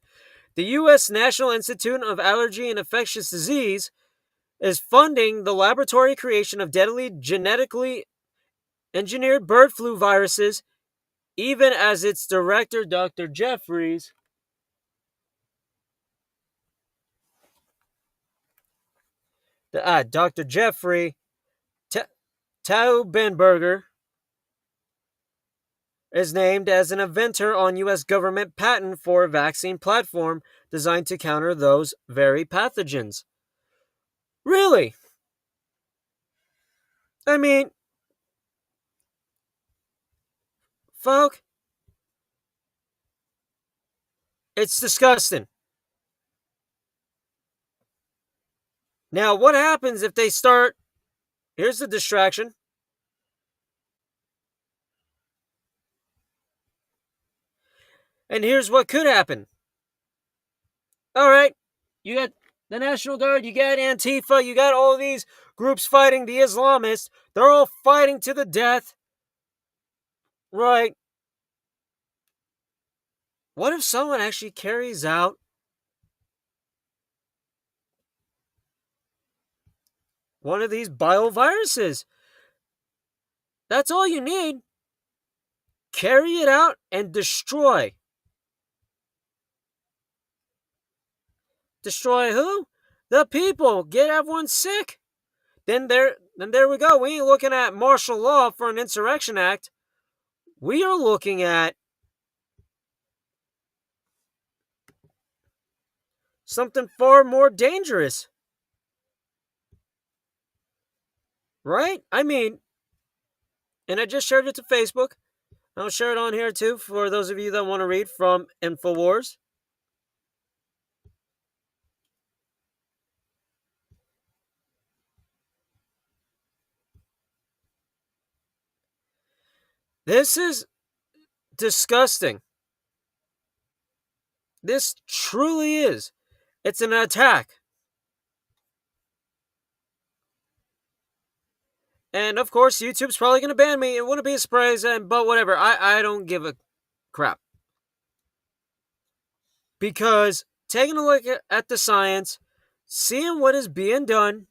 the U.S. National Institute of Allergy and Infectious Disease is funding the laboratory creation of deadly genetically engineered bird flu viruses, even as its director, Dr. Dr. Jeffrey Taubenberger, is named as an inventor on U.S. government patent for a vaccine platform designed to counter those very pathogens. Really? I mean, folk, it's disgusting. Now, what happens if they start... Here's the distraction. And here's what could happen. All right, you got the National Guard, you got Antifa, you got all these groups fighting the Islamists. They're all fighting to the death. Right. What if someone actually carries out one of these bioviruses? That's all you need. Carry it out and destroy. Destroy who? The people. Get everyone sick. Then there we go. We ain't looking at martial law for an insurrection act. We are looking at something far more dangerous. Right? I mean, and I just shared it to Facebook. I'll share it on here too for those of you that want to read from InfoWars. This is disgusting. This truly is. It's an attack. And of course, YouTube's probably going to ban me. It wouldn't be a surprise, but whatever. I don't give a crap. Because taking a look at the science, seeing what is being done,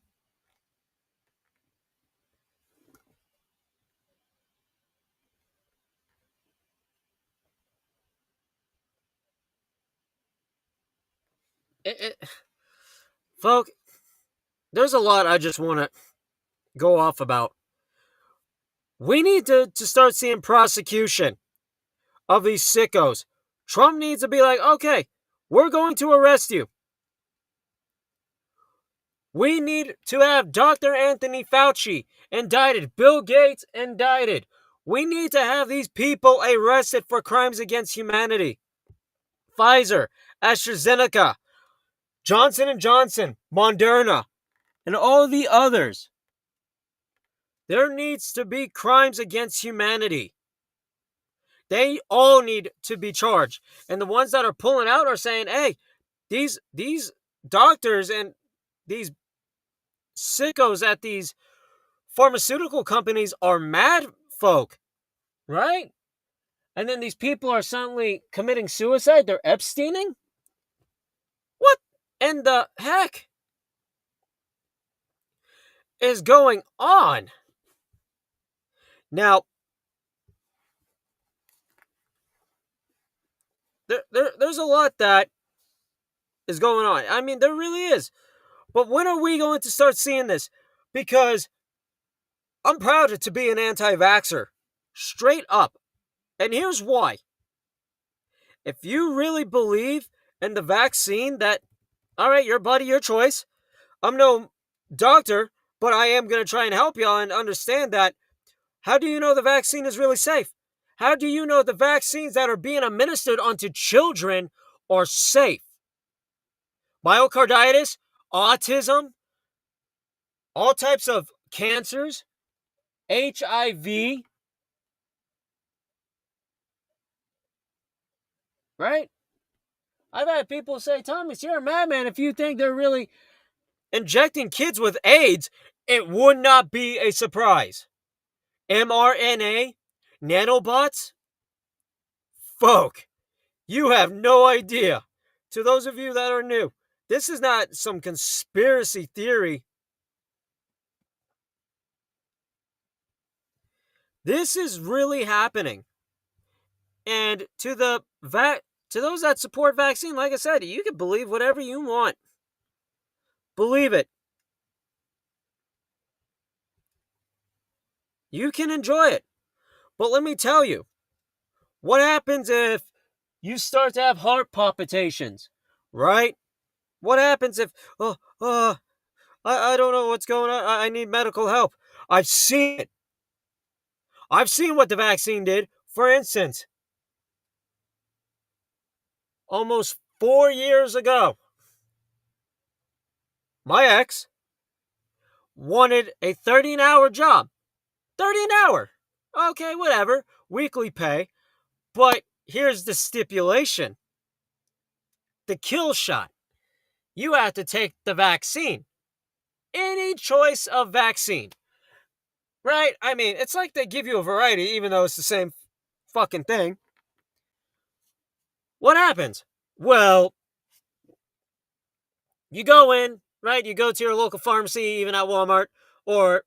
folk, there's a lot I just want to go off about. We need to start seeing prosecution of these sickos. Trump needs to be like, okay, we're going to arrest you. We need to have Dr. Anthony Fauci indicted, Bill Gates indicted. We need to have these people arrested for crimes against humanity. Pfizer, AstraZeneca, Johnson & Johnson, Moderna, and all the others. There needs to be crimes against humanity. They all need to be charged. And the ones that are pulling out are saying, hey, these doctors and these sickos at these pharmaceutical companies are mad folk, right? And then these people are suddenly committing suicide. They're Epsteining? What in the heck is going on? Now, there's a lot that is going on. I mean, there really is. But when are we going to start seeing this? Because I'm proud to be an anti-vaxxer. Straight up. And here's why. If you really believe in the vaccine that, all right, your body, your choice. I'm no doctor, but I am going to try and help y'all and understand that. How do you know the vaccine is really safe? How do you know the vaccines that are being administered onto children are safe? Myocarditis, autism, all types of cancers, HIV, right? I've had people say, Thomas, you're a madman if you think they're really injecting kids with AIDS. It would not be a surprise. mRNA, nanobots, folk, you have no idea. To those of you that are new, this is not some conspiracy theory. This is really happening. And to those that support vaccine, like I said, you can believe whatever you want. Believe it. You can enjoy it. But let me tell you, what happens if you start to have heart palpitations, right? What happens if, I don't know what's going on. I need medical help. I've seen it. I've seen what the vaccine did. For instance, almost 4 years ago, my ex wanted a 13-hour job. 13-hour. Okay, whatever. Weekly pay. But here's the stipulation. The kill shot. You have to take the vaccine. Any choice of vaccine. Right? I mean, it's like they give you a variety, even though it's the same fucking thing. What happens? Well, you go in, right? You go to your local pharmacy, even at Walmart, or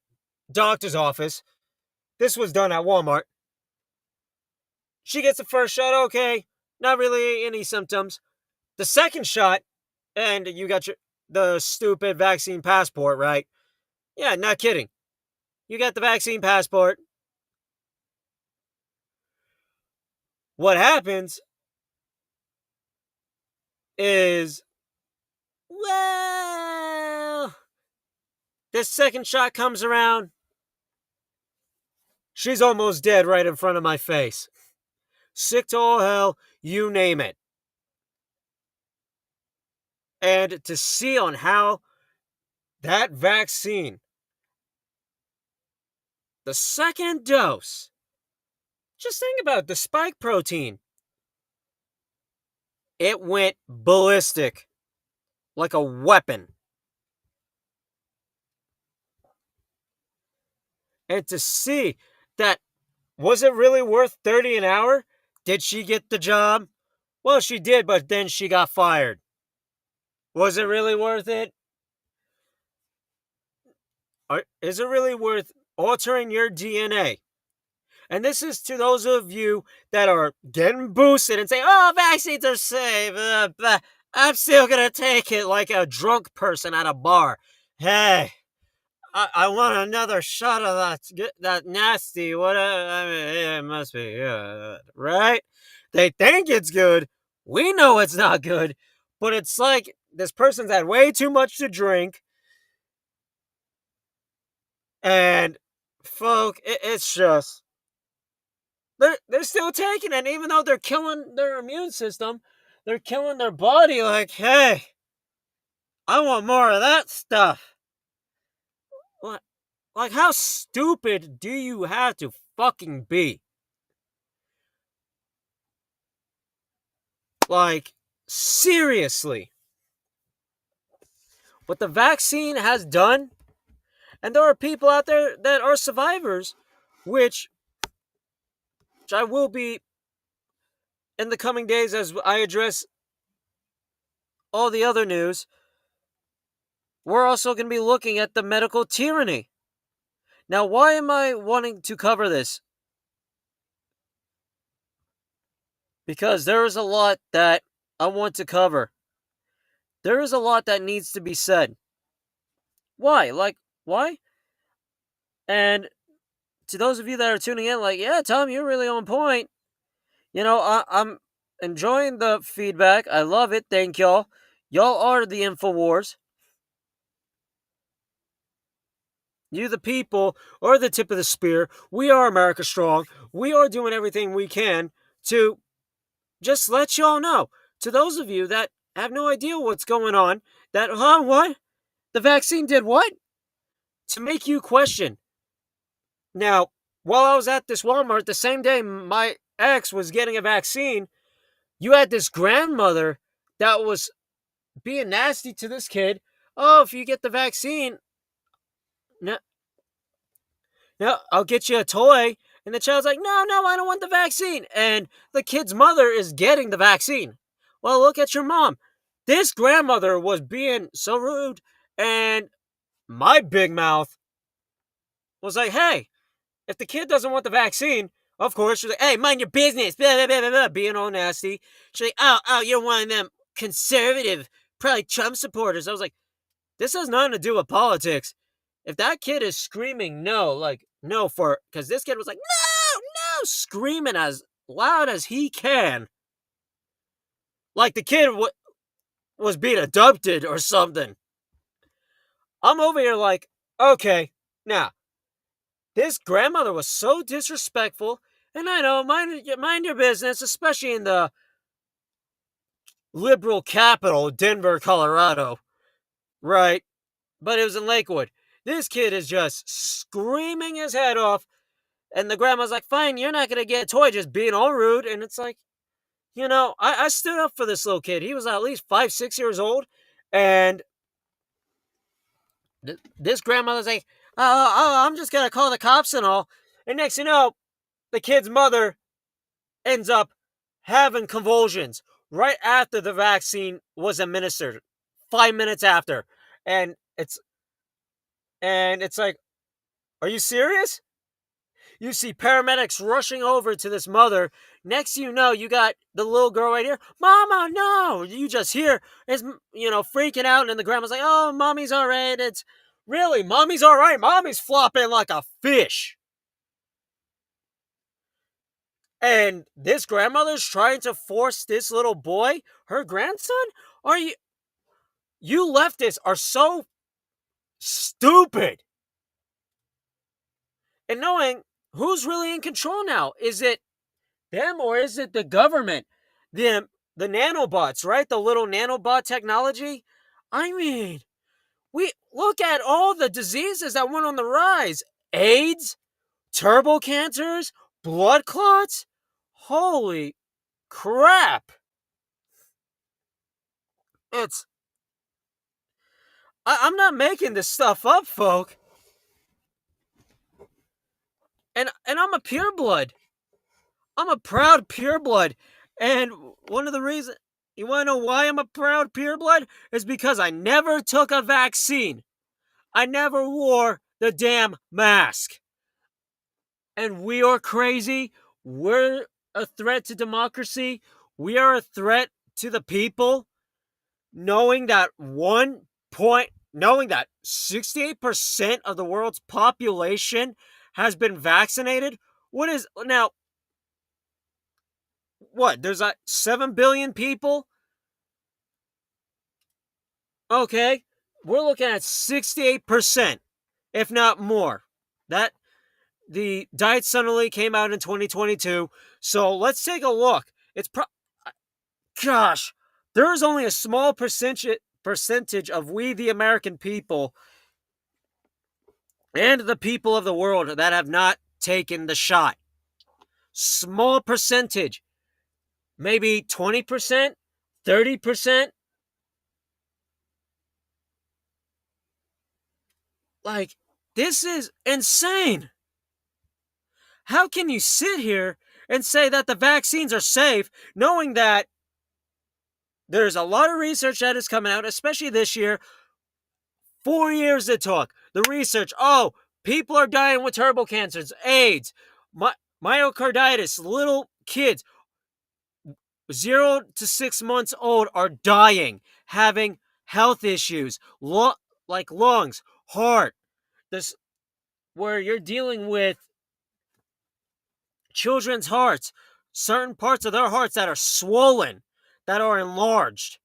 doctor's office. This was done at Walmart. She gets the first shot, okay. Not really any symptoms. The second shot, and you got the stupid vaccine passport, right? Yeah, not kidding. You got the vaccine passport. What happens is, well, this second shot comes around. She's almost dead right in front of my face. Sick to all hell, you name it. And to see on how that vaccine, the second dose, just think about the spike protein. It went ballistic like a weapon. And to see that, was it really worth $30 an hour? Did she get the job? Well, she did, but then she got fired. Was it really worth it? Is it really worth altering your DNA? And this is to those of you that are getting boosted and say, oh, vaccines are safe. I'm still going to take it like a drunk person at a bar. Hey, I want another shot of that nasty, whatever. I mean, it must be good, right? They think it's good. We know it's not good. But it's like this person's had way too much to drink. And, folk, it's just... They're still taking it, even though they're killing their immune system. They're killing their body like, hey, I want more of that stuff. Like, how stupid do you have to fucking be? Like, seriously. What the vaccine has done, and there are people out there that are survivors, which I will be in the coming days as I address all the other news. We're also going to be looking at the medical tyranny. Now, why am I wanting to cover this? Because there is a lot that I want to cover. There is a lot that needs to be said. Why? Why? And to those of you that are tuning in, yeah, Tom, you're really on point. You know, I'm enjoying the feedback. I love it. Thank y'all. Y'all are the InfoWars. You, the people, are the tip of the spear. We are America Strong. We are doing everything we can to just let y'all know. To those of you that have no idea what's going on, that, what? The vaccine did what? To make you question. Now, while I was at this Walmart, the same day my ex was getting a vaccine, you had this grandmother that was being nasty to this kid. Oh, if you get the vaccine, no, I'll get you a toy. And the child's like, no, I don't want the vaccine. And the kid's mother is getting the vaccine. Well, look at your mom. This grandmother was being so rude. And my big mouth was like, hey, if the kid doesn't want the vaccine, of course, she's like, hey, mind your business, blah, blah, blah, blah, blah, being all nasty. She's like, oh, you're one of them conservative, probably Trump supporters. I was like, this has nothing to do with politics. If that kid is screaming no, like, no, because this kid was like, no, screaming as loud as he can. Like the kid was being adopted or something. I'm over here like, okay, now, this grandmother was so disrespectful, and I know, mind your business, especially in the liberal capital, Denver, Colorado, right? But it was in Lakewood. This kid is just screaming his head off, and the grandma's like, fine, you're not going to get a toy, just being all rude. And it's like, I stood up for this little kid. He was at least 5, 6 years old, and this grandmother's like, I'm just going to call the cops and all. And next you know, the kid's mother ends up having convulsions right after the vaccine was administered, 5 minutes after. And it's like, are you serious? You see paramedics rushing over to this mother. Next you know, you got the little girl right here. Mama, no! You just hear is freaking out, and the grandma's like, oh, mommy's all right. It's really, mommy's all right. Mommy's flopping like a fish. And this grandmother's trying to force this little boy, her grandson? You leftists are so stupid. And knowing who's really in control now. Is it them or is it the government? The nanobots, right? The little nanobot technology. I mean, we look at all the diseases that went on the rise. AIDS, turbo cancers, blood clots. Holy crap. I'm not making this stuff up, folk. And I'm a pureblood. I'm a proud pureblood. And one of the reasons, you want to know why I'm a proud pureblood? Is because I never took a vaccine. I never wore the damn mask. And we are crazy. We're a threat to democracy. We are a threat to the people. Knowing that 68% of the world's population has been vaccinated. There's 7 billion people? Okay, we're looking at 68%, if not more. That the Diet Sunderly came out in 2022, so let's take a look. Gosh, there is only a small percentage of we, the American people, and the people of the world that have not taken the shot. Small percentage. Maybe 20%, 30%. Like, this is insane. How can you sit here and say that the vaccines are safe, knowing that there's a lot of research that is coming out, especially this year. 4 years it took. The research, people are dying with turbo cancers, AIDS, myocarditis, little kids, 0 to 6 months old are dying, having health issues, like lungs, heart, this, where you're dealing with children's hearts, certain parts of their hearts that are swollen, that are enlarged.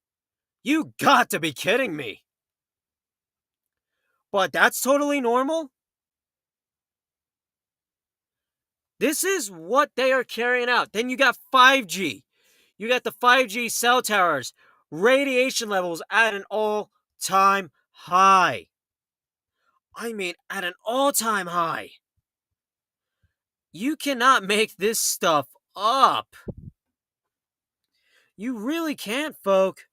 You got to be kidding me. But that's totally normal? This is what they are carrying out. Then you got 5G. You got the 5G cell towers, radiation levels at an all-time high. I mean, at an all-time high. You cannot make this stuff up. You really can't, folk.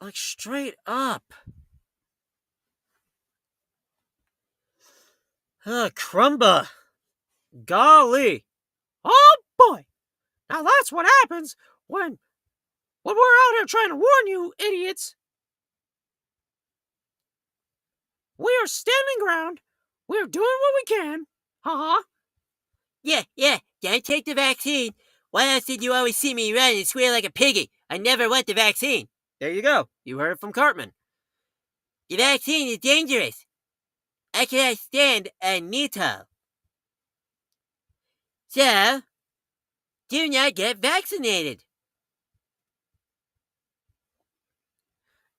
Like, straight up. Crumba. Golly. Oh, boy. Now that's what happens when we're out here trying to warn you, idiots. We are standing ground. We're doing what we can. Ha-ha. Yeah. Don't take the vaccine. Why else did you always see me run and squeal like a piggy? I never want the vaccine. There you go. You heard it from Cartman. The vaccine is dangerous. I cannot stand a needle. So, do not get vaccinated.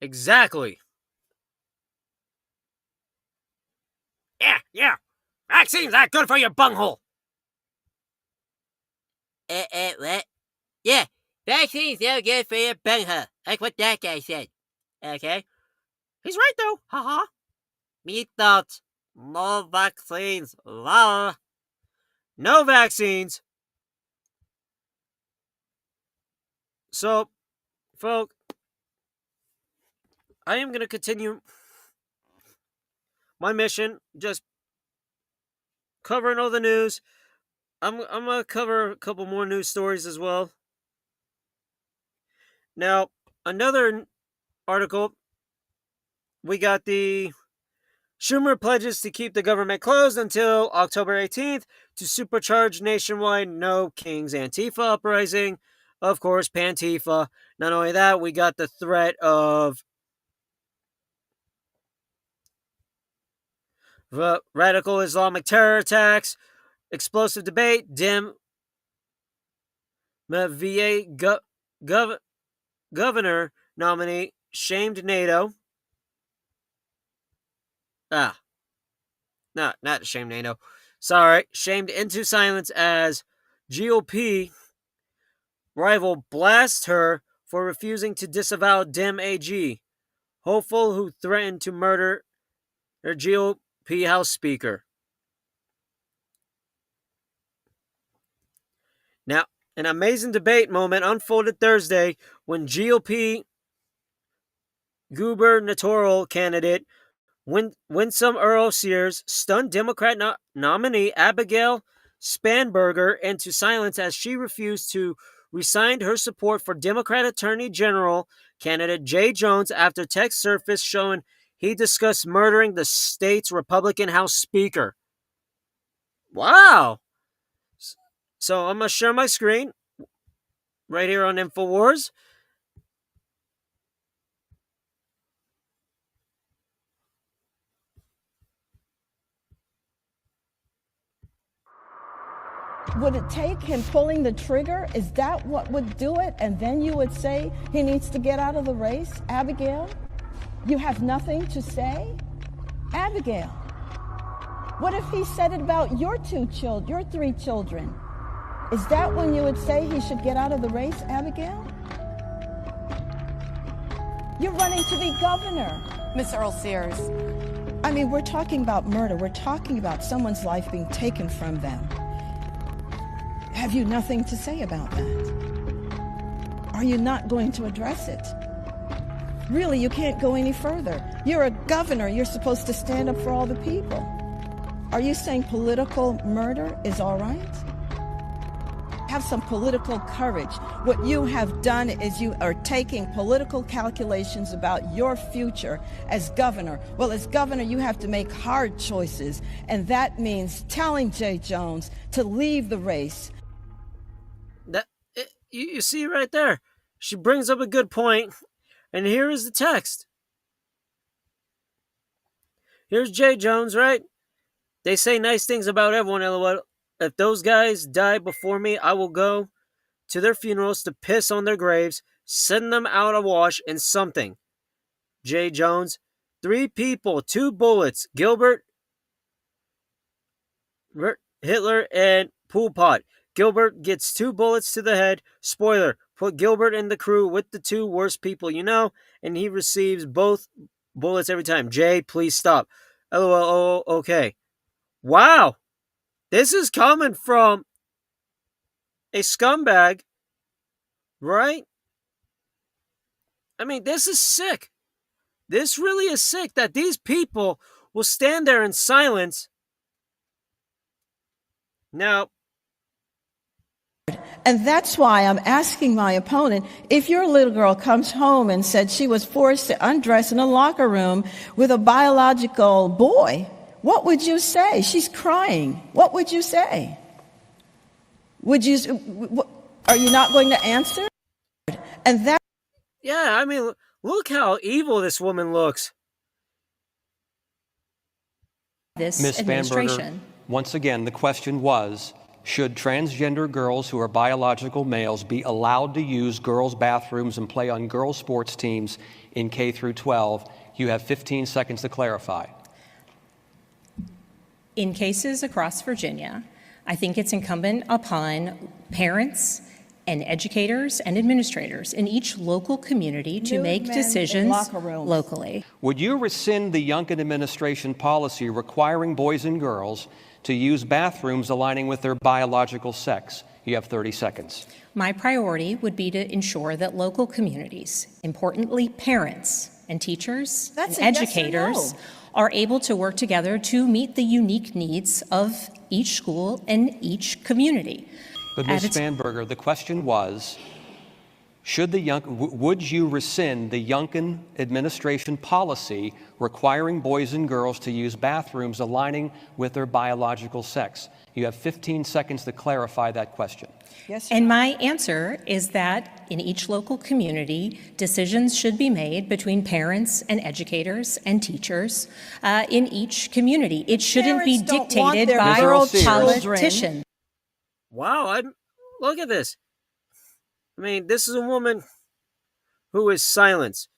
Exactly. Yeah. Vaccines aren't good for your bunghole. What? Yeah, vaccines no good for your bunghole. Like what that guy said. Okay? He's right, though. Ha-ha. Me thought. No vaccines. La. No vaccines. So, folk, I am going to continue my mission, just covering all the news. I'm going to cover a couple more news stories as well. Now, another article, we got the Schumer pledges to keep the government closed until October 18th to supercharge nationwide No Kings Antifa uprising. Of course, Pantifa. Not only that, we got the threat of radical Islamic terror attacks, explosive debate, Dem VA governor nominee shamed NATO. No, not shamed NATO. Sorry, shamed into silence as GOP rival blasts her for refusing to disavow Dem AG, hopeful who threatened to murder their GOP House Speaker. Now, an amazing debate moment unfolded Thursday when GOP gubernatorial candidate Winsome Earl Sears stunned Democrat nominee Abigail Spanberger into silence as she refused to resign her support for Democrat Attorney General candidate Jay Jones after text surfaced showing he discussed murdering the state's Republican House Speaker. Wow. So I'm going to share my screen right here on InfoWars. Would it take him pulling the trigger? Is that what would do it? And then you would say he needs to get out of the race? Abigail, you have nothing to say? Abigail, what if he said it about your 3 children? Is that when you would say he should get out of the race, Abigail? You're running to be governor. Miss Earl Sears. I mean, we're talking about murder. We're talking about someone's life being taken from them. Have you nothing to say about that? Are you not going to address it? Really, you can't go any further. You're a governor. You're supposed to stand up for all the people. Are you saying political murder is all right? Have some political courage. What you have done is you are taking political calculations about your future as governor. Well, as governor, you have to make hard choices, and that means telling Jay Jones to leave the race. You see right there. She brings up a good point, and here is the text. Here's Jay Jones, right? They say nice things about everyone, LOL. If those guys die before me, I will go to their funerals to piss on their graves, send them out awash in something. Jay Jones, 3 people, 2 bullets. Gilbert Hitler and Pol Pot. Gilbert gets 2 bullets to the head. Spoiler, put Gilbert in the crew with the 2 worst people you know, and he receives both bullets every time. Jay, please stop. LOL, okay. Wow! This is coming from a scumbag, right? I mean, this is sick. This really is sick that these people will stand there in silence. Now, and that's why I'm asking my opponent, if your little girl comes home and said she was forced to undress in a locker room with a biological boy, what would you say? She's crying. What would you say? Are you not going to answer? And that. Yeah, I mean, look how evil this woman looks. This Ms. administration. Once again, the question was, should transgender girls who are biological males be allowed to use girls' bathrooms and play on girls' sports teams in K through 12? You have 15 seconds to clarify. In cases across Virginia, I think it's incumbent upon parents and educators and administrators in each local community to make decisions locally. Would you rescind the Youngkin administration policy requiring boys and girls to use bathrooms aligning with their biological sex? You have 30 seconds. My priority would be to ensure that local communities, importantly parents and teachers and educators, are able to work together to meet the unique needs of each school and each community. But Ms. Spanberger, the question was, would you rescind the Youngkin administration policy requiring boys and girls to use bathrooms aligning with their biological sex? You have 15 seconds to clarify that question. Yes, and my answer is that in each local community, decisions should be made between parents and educators and teachers in each community. It shouldn't be dictated by politicians. Wow, look at this. I mean, this is a woman who is silenced,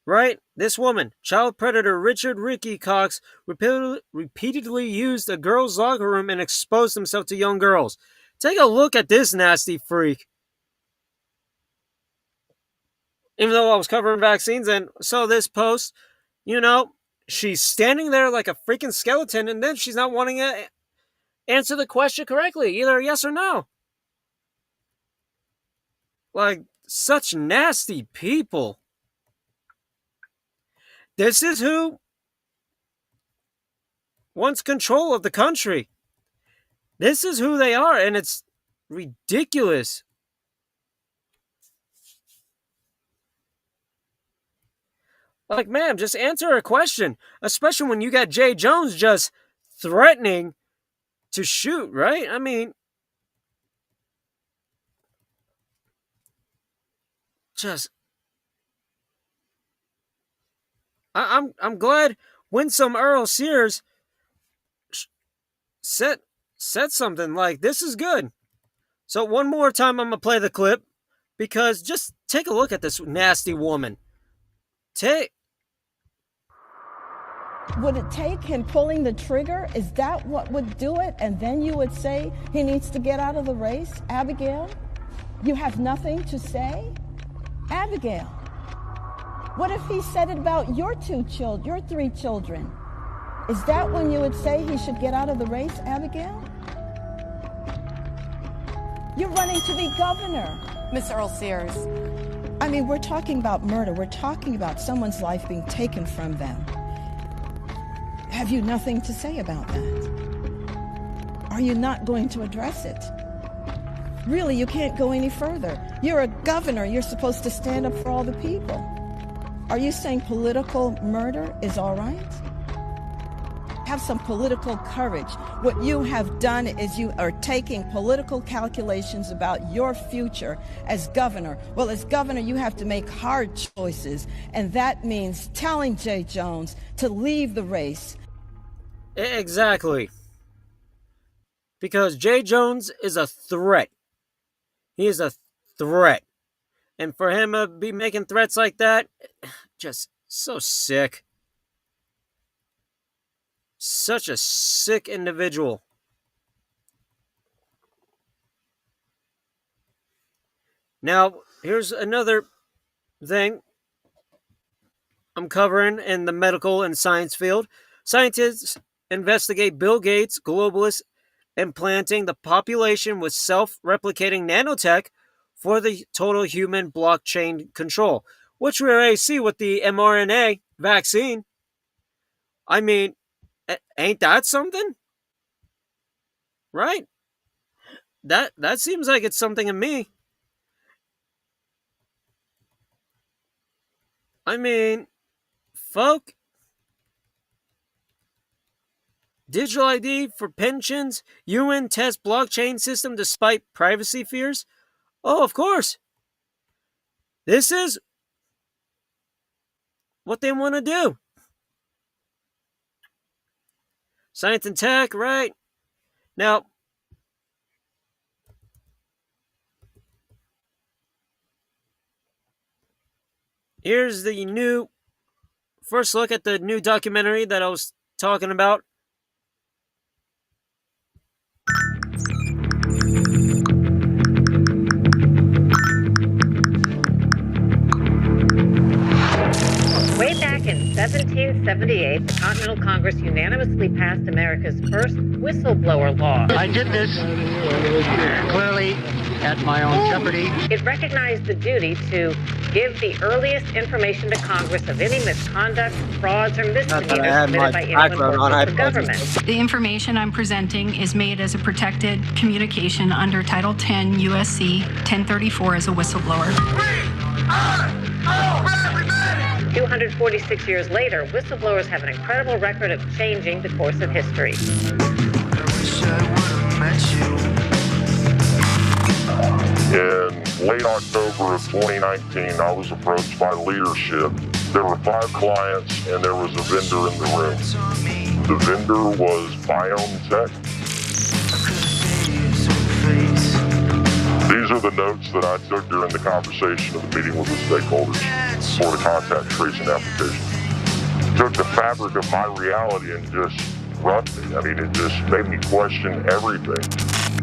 right? This woman, child predator Richard Ricky Cox, repeatedly used a girl's locker room and exposed himself to young girls. Take a look at this nasty freak. Even though I was covering vaccines and saw this post, you know, she's standing there like a freaking skeleton, and then she's not wanting to answer the question correctly, either yes or no. Like, such nasty people. This is who wants control of the country. This is who they are, and it's ridiculous. Like, ma'am, just answer a question, especially when you got Jay Jones just threatening to shoot, right? I mean, just I'm glad Winsome Earl Sears said something like, this is good. So one more time I'm gonna play the clip, because just take a look at this nasty woman. Would it take him pulling the trigger? Is that what would do it? And then you would say he needs to get out of the race? Abigail, you have nothing to say? Abigail, what if he said it about your 3 children? Is that when you would say he should get out of the race, Abigail? You're running to be governor. Ms. Earl Sears. I mean, we're talking about murder. We're talking about someone's life being taken from them. Have you nothing to say about that? Are you not going to address it? Really, you can't go any further. You're a governor. You're supposed to stand up for all the people. Are you saying political murder is all right? Have some political courage. What you have done is you are taking political calculations about your future as governor. Well, as governor, you have to make hard choices, and that means telling Jay Jones to leave the race. Exactly. Because Jay Jones is a threat. He is a threat. And for him to be making threats like that, just so sick. Such a sick individual. Now, here's another thing I'm covering in the medical and science field. Scientists investigate Bill Gates' globalist implanting the population with self-replicating nanotech for the total human blockchain control, which we already see with the mRNA vaccine. I mean, ain't that something? Right? That seems like it's something to me. I mean, folk, digital ID for pensions, UN test blockchain system despite privacy fears? Oh, of course. This is what they want to do. Science and tech, right? Now, here's the first look at the new documentary that I was talking about. Way back in 1778, the Continental Congress unanimously passed America's first whistleblower law. I did this clearly at my own jeopardy. It recognized the duty to give the earliest information to Congress of any misconduct, frauds, or misdemeanors committed by anyone working for government. The information I'm presenting is made as a protected communication under Title 10 U.S.C. 1034 as a whistleblower. 246 years later, whistleblowers have an incredible record of changing the course of history. In late October of 2019, I was approached by leadership. There were 5 clients and there was a vendor in the room. The vendor was BioNTech. These are the notes that I took during the conversation of the meeting with the stakeholders for the contact tracing application. Took the fabric of my reality and just roughed me. I mean, it just made me question everything.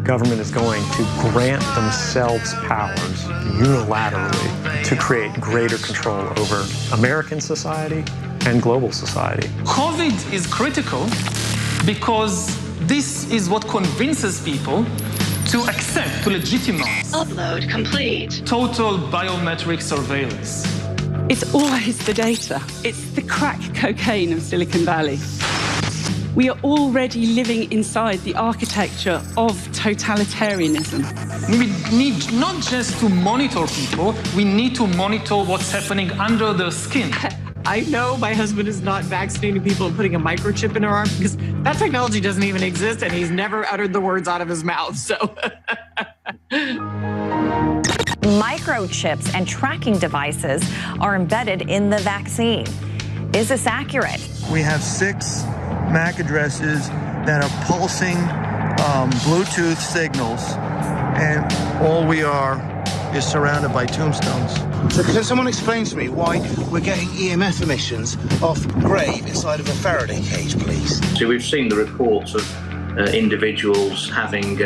Government is going to grant themselves powers unilaterally to create greater control over American society and global society. COVID is critical because this is what convinces people to accept, to legitimize. Upload complete. Total biometric surveillance. It's always the data. It's the crack cocaine of Silicon Valley. We are already living inside the architecture of totalitarianism. We need not just to monitor people, we need to monitor what's happening under their skin. I know my husband is not vaccinating people and putting a microchip in her arm because that technology doesn't even exist and he's never uttered the words out of his mouth, so. Microchips and tracking devices are embedded in the vaccine. Is this accurate? We have 6 MAC addresses that are pulsing Bluetooth signals, and all we are is surrounded by tombstones. So can someone explain to me why we're getting EMF emissions off grave inside of a Faraday cage, please? So we've seen the reports of individuals having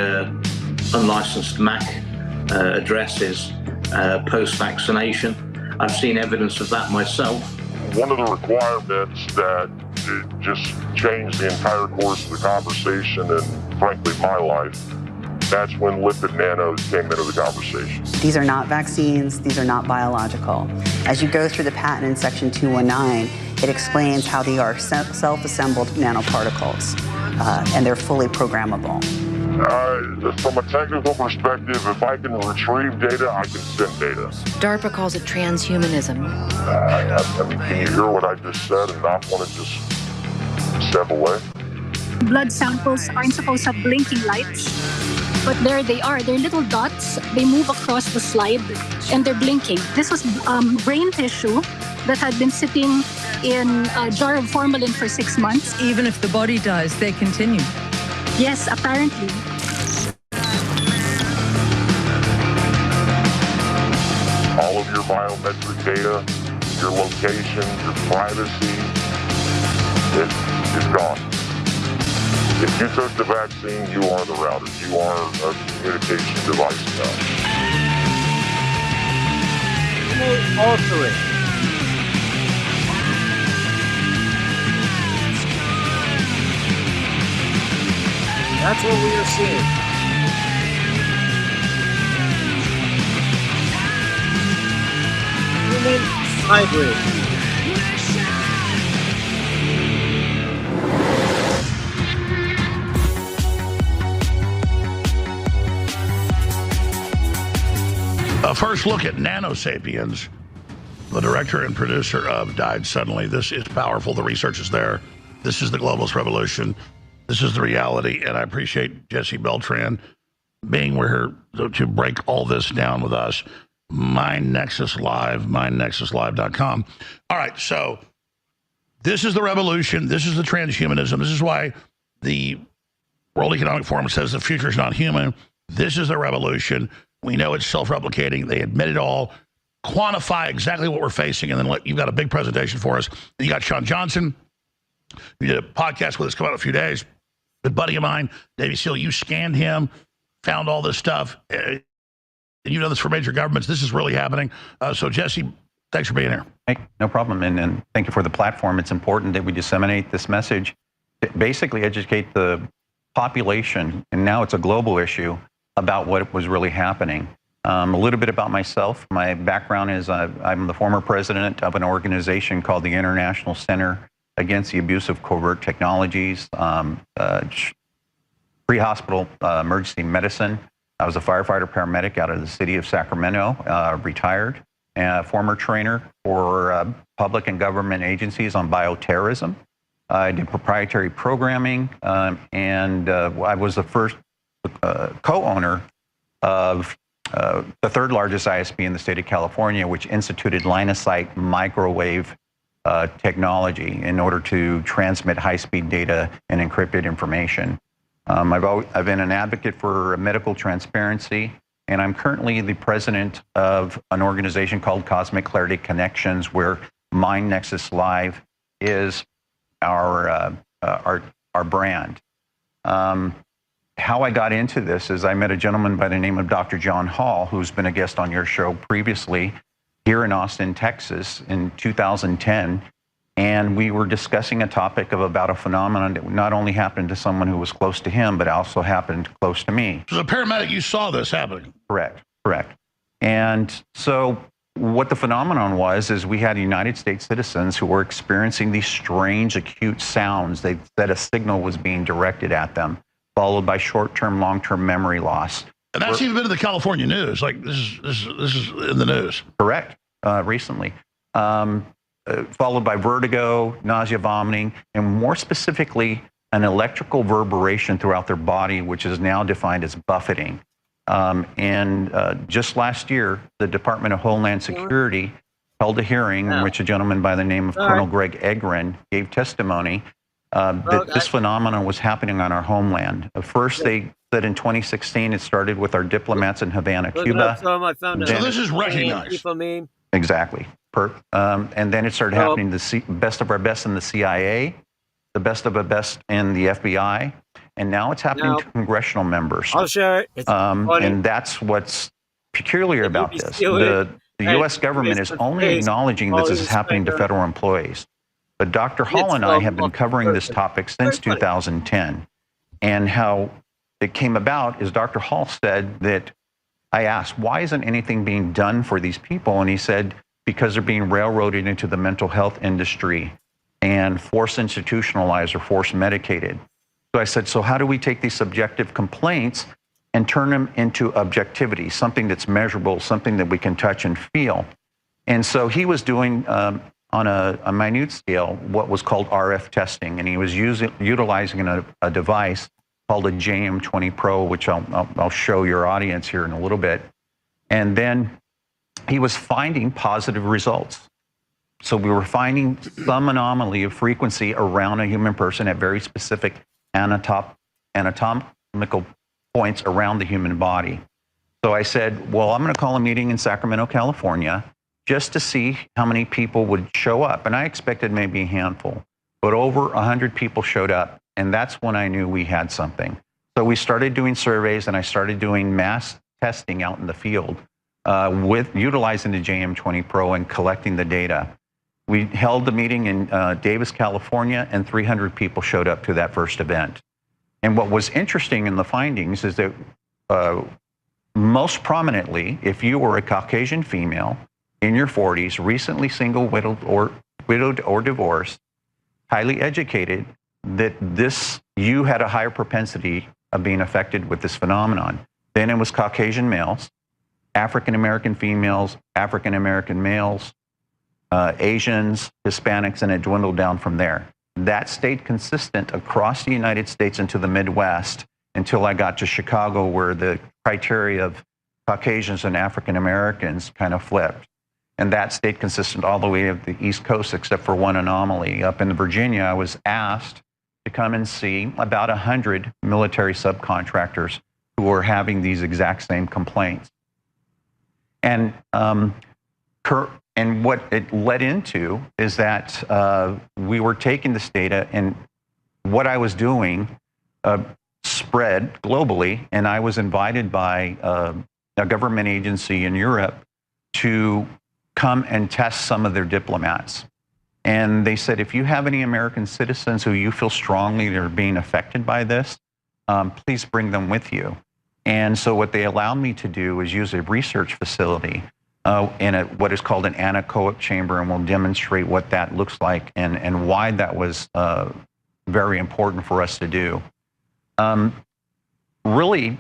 unlicensed MAC addresses post-vaccination. I've seen evidence of that myself. One of the requirements that it just changed the entire course of the conversation and frankly my life, that's when lipid nanos came into the conversation. These are not vaccines, these are not biological. As you go through the patent in section 219, it explains how they are self-assembled nanoparticles, and they're fully programmable. From a technical perspective, if I can retrieve data, I can send data. DARPA calls it transhumanism. I mean, can you hear what I just said and not want to just step away? Blood samples aren't supposed to have blinking lights, but there they are. They're little dots. They move across the slide, and they're blinking. This was brain tissue that had been sitting in a jar of formalin for 6 months. Even if the body dies, they continue. Yes, apparently. All of your biometric data, your location, your privacy, it's gone. If you took the vaccine, you are the router. You are a communication device now. DNA altering. That's what we are seeing. Human hybrid. First look at Nanosapiens. The director and producer of died suddenly. This is powerful. The research is there. This is the globalist revolution. This is the reality. And I appreciate Jesse Beltran being here to break all this down with us. MindNexus Live, MindNexusLive.com. All right, so this is the revolution. This is the transhumanism. This is why the World Economic Forum says the future is not human. This is the revolution. We know it's self-replicating. They admit it all, quantify exactly what we're facing, and then you've got a big presentation for us. Then you got Sean Johnson, who did a podcast with us, come out in a few days. Good buddy of mine, Davey Seal, you scanned him, found all this stuff, and you know this for major governments. This is really happening. So, Jesse, thanks for being here. Hey, no problem, and thank you for the platform. It's important that we disseminate this message, basically educate the population, and now it's a global issue, about what was really happening. A little bit about myself. My background is I'm the former president of an organization called the International Center Against the Abuse of Covert Technologies, pre-hospital emergency medicine. I was a firefighter paramedic out of the city of Sacramento, retired, and former trainer for public and government agencies on bioterrorism. I did proprietary programming, and I was the first co-owner of the third largest ISP in the state of California, which instituted line of sight microwave technology in order to transmit high-speed data and encrypted information. I've been an advocate for medical transparency, and I'm currently the president of an organization called Cosmic Clarity Connections, where MindNexus Live is our brand. How I got into this is I met a gentleman by the name of Dr. John Hall, who's been a guest on your show previously here in Austin, Texas in 2010. And we were discussing a topic about a phenomenon that not only happened to someone who was close to him, but also happened close to me. So, as a paramedic, you saw this happening? Correct. And so what the phenomenon was is we had United States citizens who were experiencing these strange acute sounds. They said a signal was being directed at them, followed by short-term, long-term memory loss. And that's even been in the California news. Like this is in the news. Correct. Recently. Followed by vertigo, nausea, vomiting, and more specifically, an electrical reverberation throughout their body, which is now defined as buffeting. And just last year, the Department of Homeland Security held a hearing in which a gentleman by the name of Colonel Greg Egren gave testimony that this phenomenon was happening on our homeland. First, they said in 2016 it started with our diplomats in Havana, Cuba. So this is recognized. Exactly. And then it started happening to the best of our best in the CIA, the best of our best in the FBI, and now it's happening to congressional members. I'll share it. And that's what's peculiar about this. The U.S. government is only acknowledging that this is happening to federal employees. But Dr. Hall and I have been covering this topic since 2010. And how it came about is Dr. Hall said that I asked, why isn't anything being done for these people? And he said, because they're being railroaded into the mental health industry and force institutionalized or force medicated. So I said, so how do we take these subjective complaints and turn them into objectivity, something that's measurable, something that we can touch and feel? And so he was doing on a minute scale what was called RF testing, and he was utilizing a device called a JM20 Pro, which I'll show your audience here in a little bit. And then he was finding positive results. So we were finding some anomaly of frequency around a human person at very specific anatomical points around the human body. So I said, well, I'm going to call a meeting in Sacramento, California, just to see how many people would show up. And I expected maybe a handful, but over 100 people showed up. And that's when I knew we had something. So we started doing surveys, and I started doing mass testing out in the field with utilizing the JM20 Pro and collecting the data. We held the meeting in Davis, California, and 300 people showed up to that first event. And what was interesting in the findings is that most prominently, if you were a Caucasian female in your 40s, recently single, widowed or divorced, highly educated, that you had a higher propensity of being affected with this phenomenon. Then it was Caucasian males, African American females, African American males, Asians, Hispanics, and it dwindled down from there. That stayed consistent across the United States into the Midwest until I got to Chicago, where the criteria of Caucasians and African Americans kind of flipped. And that stayed consistent all the way up the East Coast, except for one anomaly. Up in Virginia, I was asked to come and see about 100 military subcontractors who were having these exact same complaints. And what it led into is that we were taking this data, and what I was doing spread globally, and I was invited by a government agency in Europe to come and test some of their diplomats. And they said, if you have any American citizens who you feel strongly are being affected by this, please bring them with you. And so what they allowed me to do is use a research facility in what is called an anechoic chamber, and we'll demonstrate what that looks like and why that was very important for us to do. Really,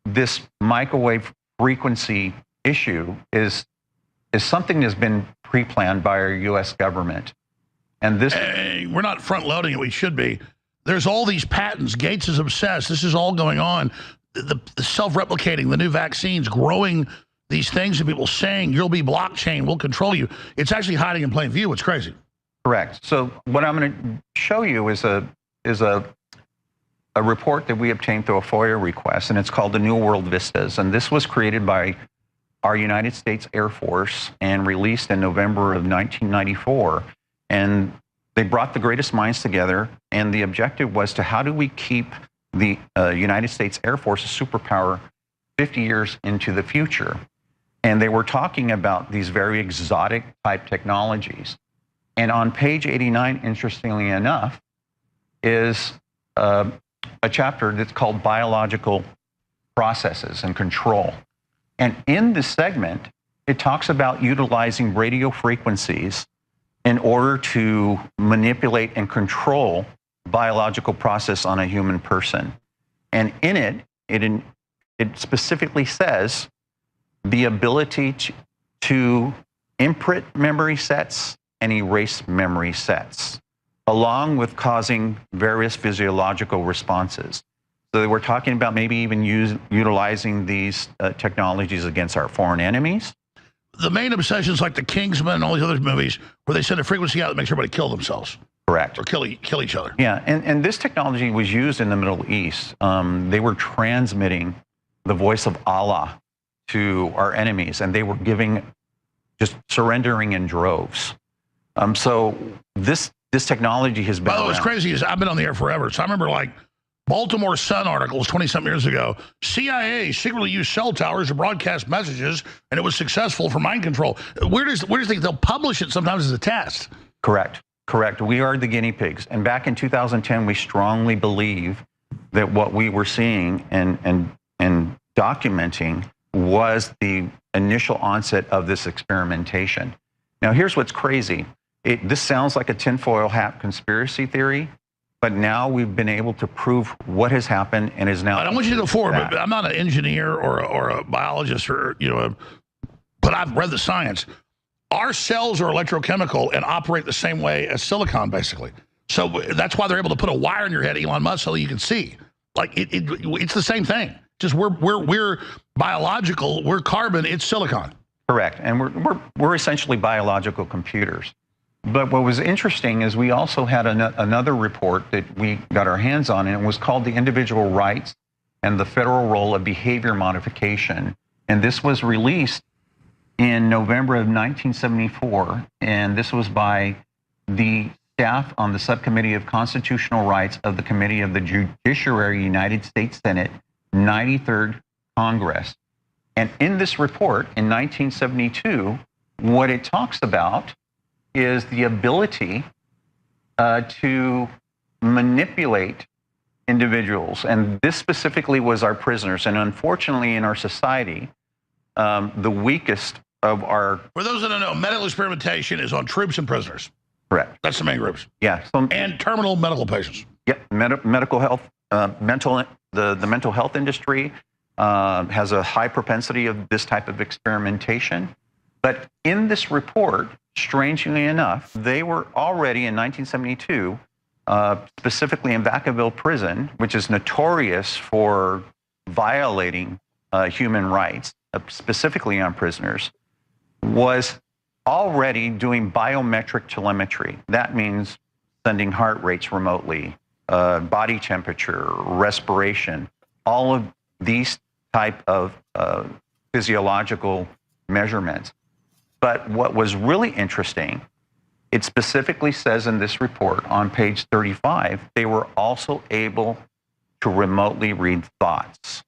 this microwave frequency issue is something that's been pre-planned by our U.S. government. And this... Hey, we're not front-loading it. We should be. There's all these patents. Gates is obsessed. This is all going on. The self-replicating, the new vaccines, growing these things and people saying, you'll be blockchain, we'll control you. It's actually hiding in plain view. It's crazy. Correct. So what I'm going to show you is a report that we obtained through a FOIA request, and it's called the New World Vistas. And this was created by our United States Air Force and released in November of 1994. And they brought the greatest minds together, and the objective was to how do we keep the United States Air Force a superpower 50 years into the future. And they were talking about these very exotic type technologies. And on page 89, interestingly enough, is a chapter that's called Biological Processes and Control. And in this segment, it talks about utilizing radio frequencies in order to manipulate and control biological process on a human person. And in it specifically says the ability to imprint memory sets and erase memory sets, along with causing various physiological responses. So we're talking about maybe even utilizing these technologies against our foreign enemies. The main obsessions like the Kingsman and all these other movies where they send a frequency out that makes everybody kill themselves. Correct. Or kill each other. Yeah, and this technology was used in the Middle East. They were transmitting the voice of Allah to our enemies, and they were just surrendering in droves. So this technology has been By the way, around. what's crazy is I've been on the air forever. So I remember like Baltimore Sun articles 20-something years ago. CIA secretly used cell towers to broadcast messages, and it was successful for mind control. Where do you think they'll publish it sometimes as a test? Correct. We are the guinea pigs. And back in 2010, we strongly believe that what we were seeing and documenting was the initial onset of this experimentation. Now, here's what's crazy. This sounds like a tinfoil hat conspiracy theory, but now we've been able to prove what has happened and is now... I don't want you to go forward, but I'm not an engineer or a biologist or, but I've read the science. Our cells are electrochemical and operate the same way as silicon, basically. So that's why they're able to put a wire in your head, Elon Musk, so you can see. Like it's the same thing. Just we're biological, we're carbon, it's silicon. Correct, and we're essentially biological computers. But what was interesting is we also had another report that we got our hands on, and it was called The Individual Rights and the Federal Role of Behavior Modification. And this was released in November of 1974, and this was by the staff on the Subcommittee of Constitutional Rights of the Committee of the Judiciary United States Senate, 93rd Congress. And in this report in 1972, what it talks about is the ability to manipulate individuals. And this specifically was our prisoners. And unfortunately, in our society, the weakest of our... For those that don't know, medical experimentation is on troops and prisoners. Correct. That's the main groups. Yeah. And terminal medical patients. Yep. Medical health, the mental health industry has a high propensity of this type of experimentation. But in this report, strangely enough, they were already in 1972, specifically in Vacaville Prison, which is notorious for violating human rights, specifically on prisoners, was already doing biometric telemetry. That means sending heart rates remotely, body temperature, respiration, all of these type of physiological measurements. But what was really interesting, it specifically says in this report on page 35, they were also able to remotely read thoughts.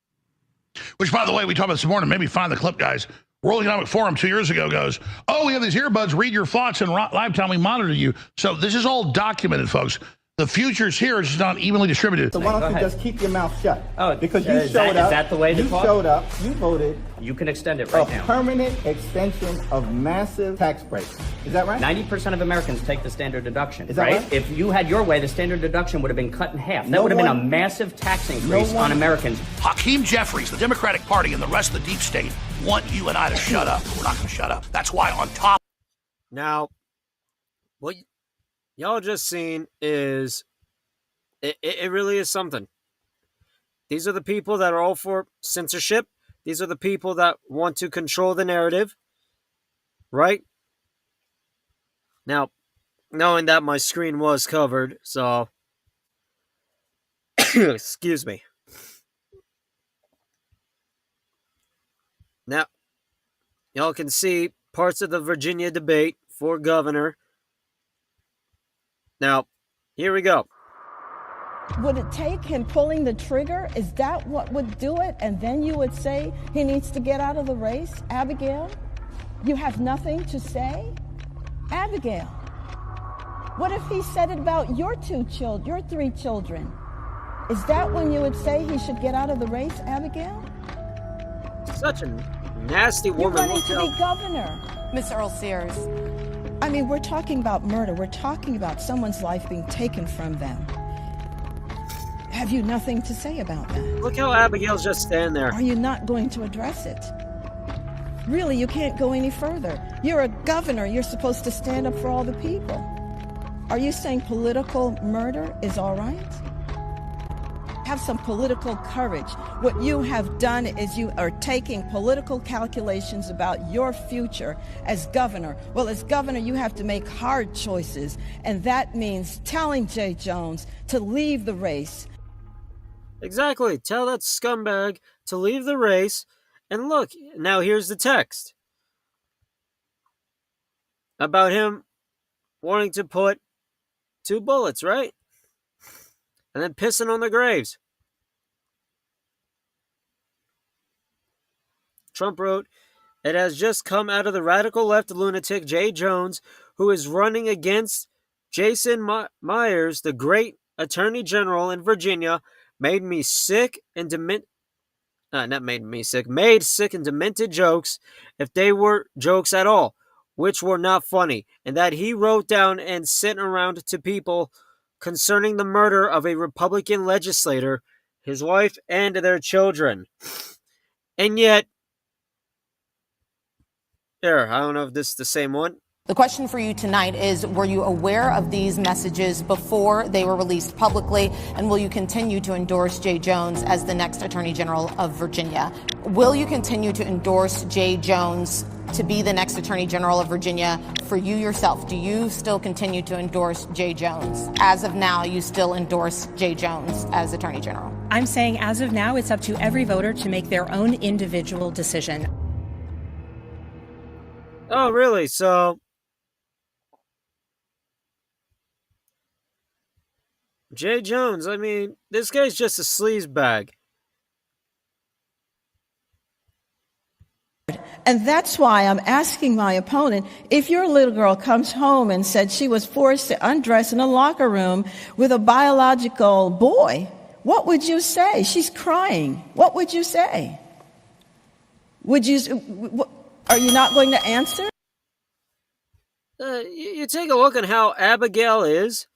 Which, by the way, we talked about this morning. Maybe find the clip, guys. World Economic Forum 2 years ago goes, oh, we have these earbuds, read your thoughts in live time, we monitor you. So this is all documented, folks. The future's here, it's just not evenly distributed. So why don't you just keep your mouth shut? Oh, because you showed up. Is that the way to you talk? showed up, you voted. You can extend it right now. Permanent extension of massive tax breaks. Is that right? 90% of Americans take the standard deduction, Is that right? If you had your way, the standard deduction would have been cut in half. That would have been a massive tax increase on Americans. Hakeem Jeffries, the Democratic Party, and the rest of the deep state want you and I to shut up. We're not going to shut up. That's why on top. Now, what y'all just seen is, it really is something. These are the people that are all for censorship. These are the people that want to control the narrative. Right? Now, knowing that my screen was covered, so... Excuse me. Now, y'all can see parts of the Virginia debate for governor. Now, here we go. Would it take him pulling the trigger? Is that what would do it? And then you would say he needs to get out of the race? Abigail, you have nothing to say? Abigail, what if he said it about your 3 children? Is that when you would say he should get out of the race, Abigail? Such a nasty woman. You're running to be governor. Miss Earl Sears. I mean, we're talking about murder. We're talking about someone's life being taken from them. Have you nothing to say about that? Look how Abigail's just standing there. Are you not going to address it? Really, you can't go any further. You're a governor. You're supposed to stand up for all the people. Are you saying political murder is all right? Have some political courage. What you have done is you are taking political calculations about your future as governor. Well, as governor, you have to make hard choices, and that means telling Jay Jones to leave the race. Exactly. Tell that scumbag to leave the race. And look, now here's the text about him wanting to put 2 bullets, right? And then pissing on the graves. Trump wrote, it has just come out of the radical left lunatic Jay Jones, who is running against Jason Myers, the great attorney general in Virginia, made sick and demented jokes, if they were jokes at all, which were not funny, and that he wrote down and sent around to people concerning the murder of a Republican legislator, his wife, and their children. And yet, I don't know if this is the same one. The question for you tonight is, were you aware of these messages before they were released publicly, and will you continue to endorse Jay Jones as the next Attorney General of Virginia? Will you continue to endorse Jay Jones to be the next Attorney General of Virginia for you yourself? Do you still continue to endorse Jay Jones? As of now, you still endorse Jay Jones as Attorney General? I'm saying as of now, it's up to every voter to make their own individual decision. Oh, really? So... Jay Jones, I mean, this guy's just a sleazebag. And that's why I'm asking my opponent, if your little girl comes home and said she was forced to undress in a locker room with a biological boy, what would you say? She's crying. What would you say? Are you not going to answer? You take a look at how Abigail is.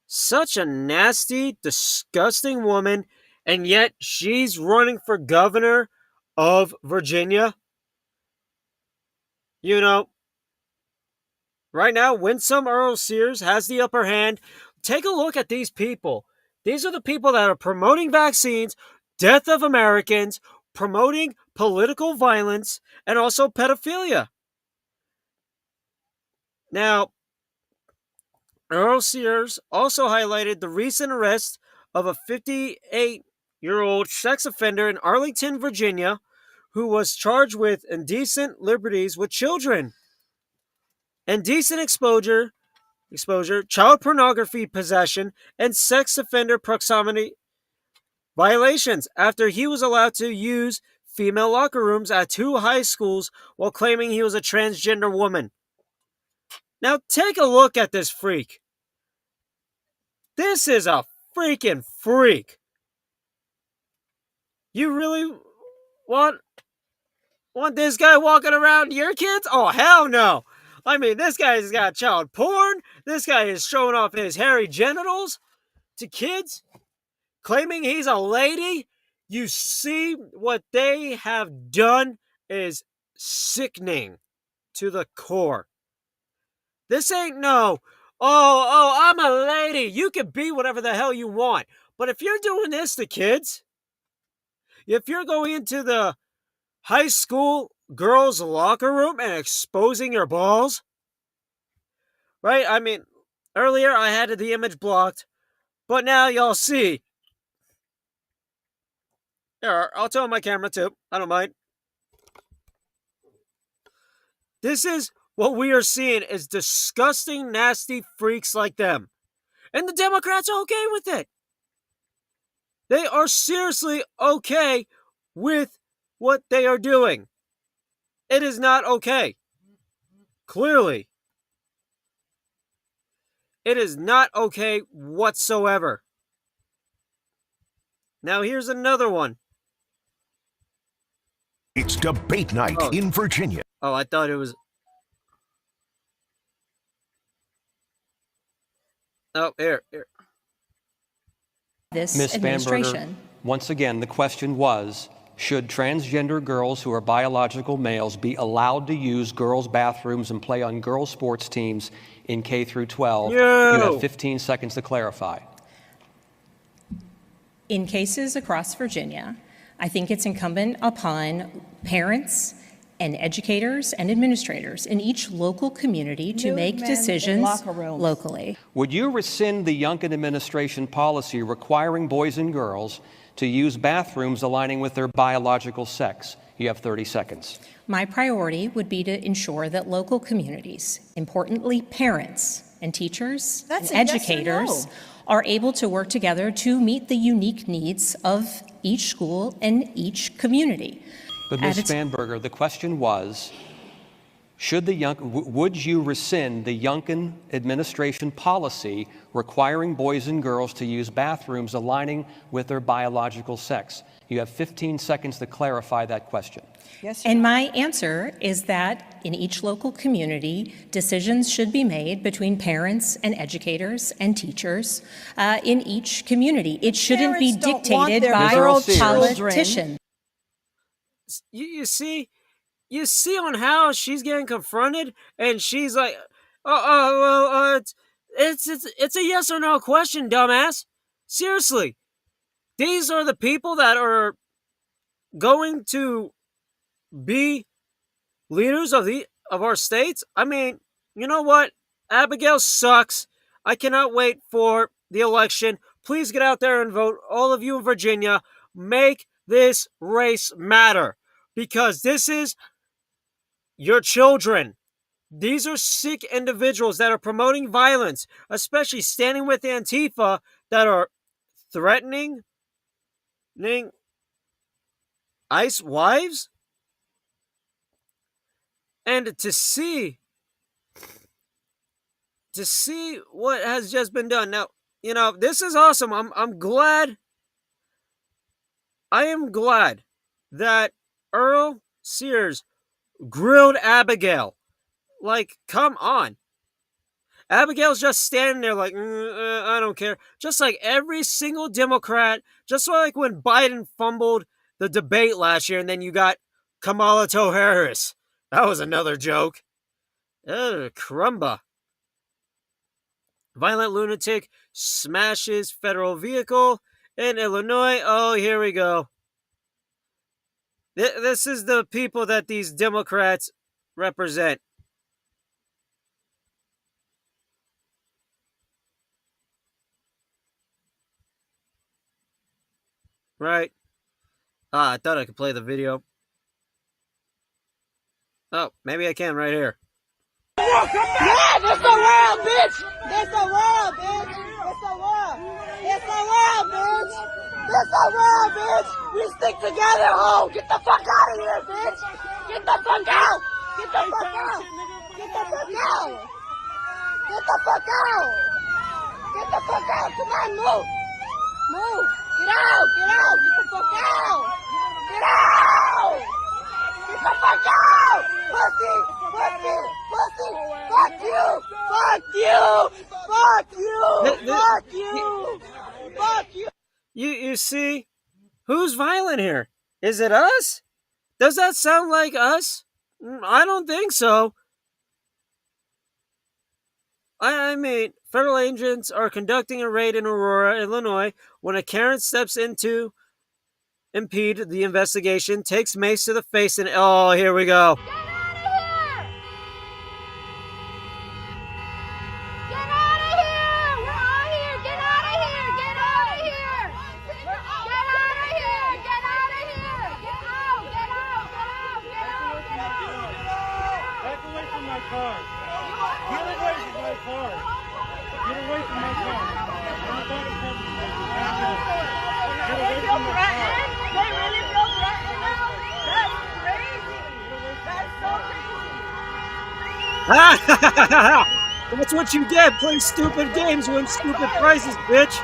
Such a nasty, disgusting woman, and yet she's running for governor of Virginia. You know, right now, Winsome Earl Sears has the upper hand. Take a look at these people. These are the people that are promoting vaccines, death of Americans, promoting political violence, and also pedophilia. Now, Earl Sears also highlighted the recent arrest of a 58-year-old sex offender in Arlington, Virginia, who was charged with indecent liberties with children, indecent exposure, child pornography possession, and sex offender proximity violations after he was allowed to use female locker rooms at 2 high schools while claiming he was a transgender woman. Now take a look at this freak. This is a freaking freak. You really want this guy walking around your kids? Oh, hell no. I mean, this guy's got child porn. This guy is showing off his hairy genitals to kids, claiming he's a lady. You see, what they have done is sickening to the core. This ain't no, I'm a lady. You can be whatever the hell you want. But if you're doing this to kids, if you're going into the high school girls' locker room and exposing your balls, right? I mean, earlier I had the image blocked, but now y'all see. Here, I'll turn on my camera too. I don't mind. This is what we are seeing is disgusting, nasty freaks like them. And the Democrats are okay with it. They are seriously okay with what they are doing. It is not okay. Clearly. It is not okay whatsoever. Now here's another one. It's debate night in Virginia. Oh, I thought it was... Oh, here. This Ms. administration. Once again, the question was, should transgender girls who are biological males be allowed to use girls' bathrooms and play on girls' sports teams in K through 12? You have 15 seconds to clarify. In cases across Virginia, I think it's incumbent upon parents and educators and administrators in each local community to make decisions locally. Would you rescind the Youngkin administration policy requiring boys and girls to use bathrooms aligning with their biological sex? You have 30 seconds. My priority would be to ensure that local communities, importantly parents and teachers and educators, are able to work together to meet the unique needs of each school and each community. But Ms. Spanberger, the question was, would you rescind the Youngkin administration policy requiring boys and girls to use bathrooms aligning with their biological sex? You have 15 seconds to clarify that question. Yes, and my answer is that in each local community, decisions should be made between parents and educators and teachers in each community. It shouldn't be dictated by politicians. You see on how she's getting confronted, and she's like, it's a yes or no question, dumbass. Seriously, these are the people that are going to be leaders of our states. I mean, you know what? Abigail sucks. I cannot wait for the election. Please get out there and vote. All of you in Virginia, make this race matter, because this is your children. These are sick individuals that are promoting violence, especially standing with Antifa, that are threatening ICE wives. And to see what has just been done. Now, this is awesome. I'm glad. I am glad that Earl Sears grilled Abigail. Like, come on. Abigail's just standing there like, I don't care. Just like every single Democrat, just like when Biden fumbled the debate last year and then you got Kamala Harris. That was another joke. Crumba. Violent lunatic smashes federal vehicle in Illinois. Oh, here we go. This is the people that these Democrats represent. Right? I thought I could play the video. Oh, maybe I can right here. Yeah, it's the world, bitch! It's the world, bitch! It's the world! It's the world, bitch! It's the world, bitch! We stick together, ho! Get the fuck out of here, bitch! Get the fuck out! Get the fuck out! Get the fuck out! Get the fuck out! Get the fuck out! Come on, move! Move! Get out! Get out! Get the fuck out! Get out! Get the fuck out! Pussy! Pussy! Pussy! Fuck you! Fuck you! Fuck you! Fuck you! Fuck you! You see? Who's violent here? Is it us? Does that sound like us? I don't think so. I mean, federal agents are conducting a raid in Aurora, Illinois, when a Karen steps in to impede the investigation, takes Mace to the face, and oh, here we go. That's what you get. Play stupid games, win stupid prizes, bitch.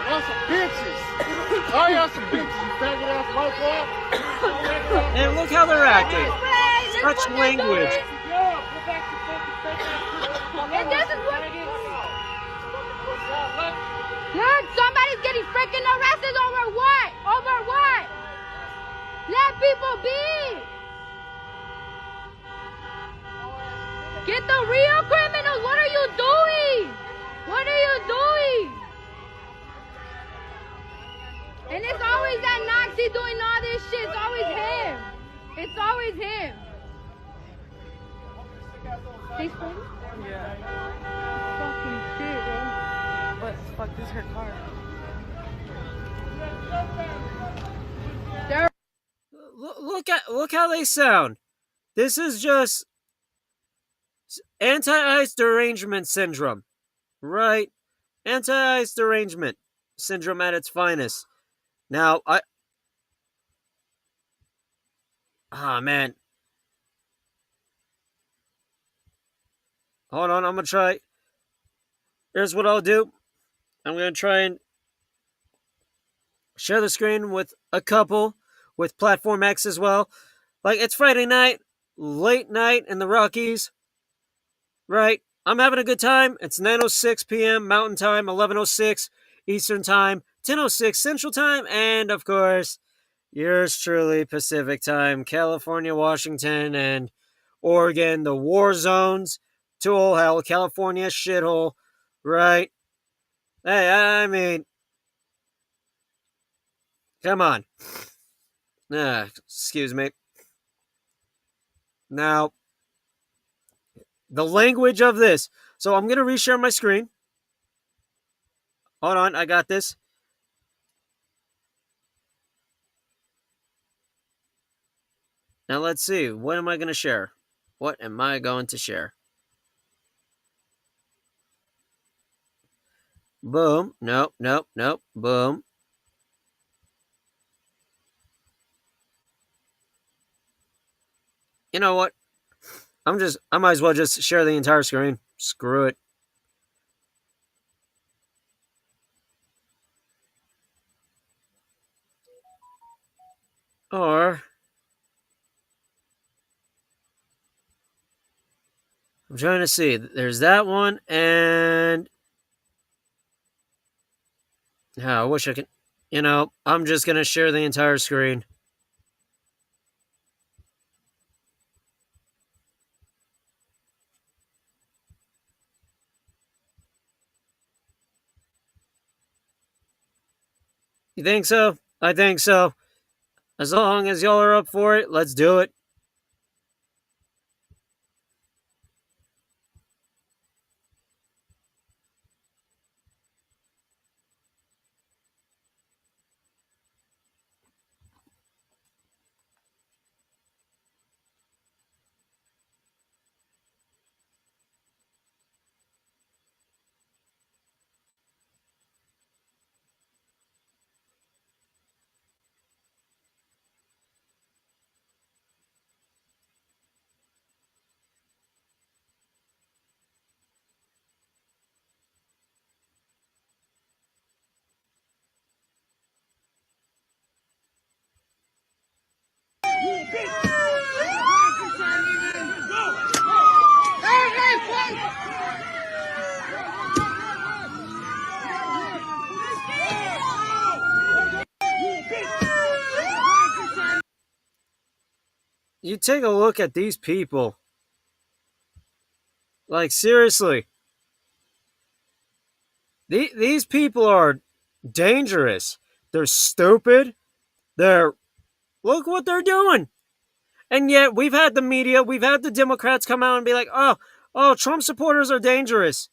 Y'all some bitches. All y'all some bitches, you faggot ass white boy. And look how they're acting. Such language. Look, somebody's getting freaking arrested over what? Over what? Let people be. Get the real criminals. What are you doing? What are you doing? And it's always that Nazi doing all this shit. It's always him. It's always him. He's funny? Yeah. Fucking shit, bro. But fuck, this is her car. Look how they sound. This is just anti-ice derangement syndrome, right? Anti-ice derangement syndrome at its finest. Now, man. Hold on, I'm gonna try. Here's what I'll do. I'm gonna try and share the screen with a couple with Platform X as well. Like, it's Friday night, late night in the Rockies, right? I'm having a good time. It's 9:06 p.m. Mountain Time, 11:06 Eastern Time, 10:06 Central Time, and of course, yours truly, Pacific Time, California, Washington, and Oregon, the war zones to all hell, California shithole, right? Hey, I mean, come on. Excuse me. Now, the language of this. So I'm going to reshare my screen. Hold on, I got this. Now let's see. What am I going to share? What am I going to share? Boom. Nope. Boom. You know what? I might as well just share the entire screen. Screw it. Or I'm trying to see. There's that one, and I wish I could. I'm just gonna share the entire screen. You think so? I think so. As long as y'all are up for it, let's do it. You take a look at these people. Like, seriously. These people are dangerous. They're stupid. Look what they're doing. And yet, we've had the media, we've had the Democrats come out and be like, oh, Trump supporters are dangerous.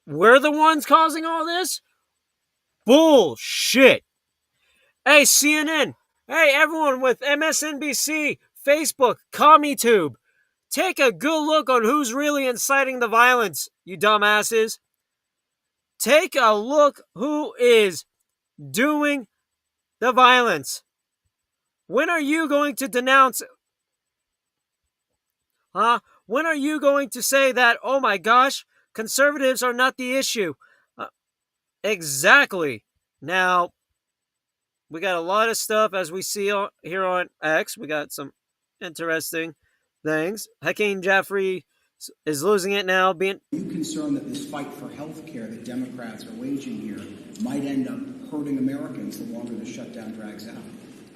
We're the ones causing all this? Bullshit. Hey, CNN. Hey, everyone with MSNBC, Facebook, CommieTube. Take a good look on who's really inciting the violence, you dumbasses. Take a look who is doing the violence. When are you going to denounce? When are you going to say that, oh my gosh, conservatives are not the issue? Exactly. Now, we got a lot of stuff as we see here on X. We got some interesting things. Hakeem Jeffrey is losing it now. Are you concerned that this fight for health care that Democrats are waging here might end up hurting Americans the longer the shutdown drags out?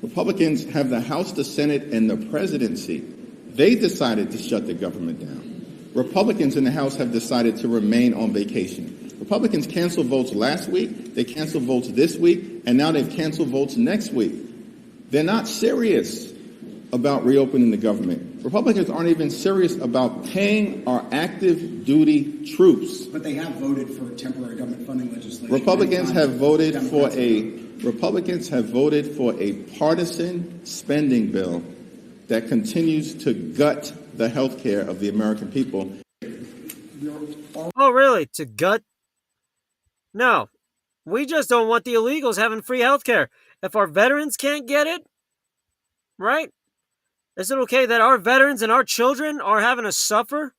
Republicans have the House, the Senate, and the presidency. They decided to shut the government down. Republicans in the House have decided to remain on vacation. Republicans canceled votes last week, they canceled votes this week, and now they've canceled votes next week. They're not serious about reopening the government. Republicans aren't even serious about paying our active duty troops. But they have voted for temporary government funding legislation. Republicans have voted for a partisan spending bill that continues to gut the health care of the American people. Oh, really? To gut? No. We just don't want the illegals having free health care. If our veterans can't get it, right? Is it okay that our veterans and our children are having to suffer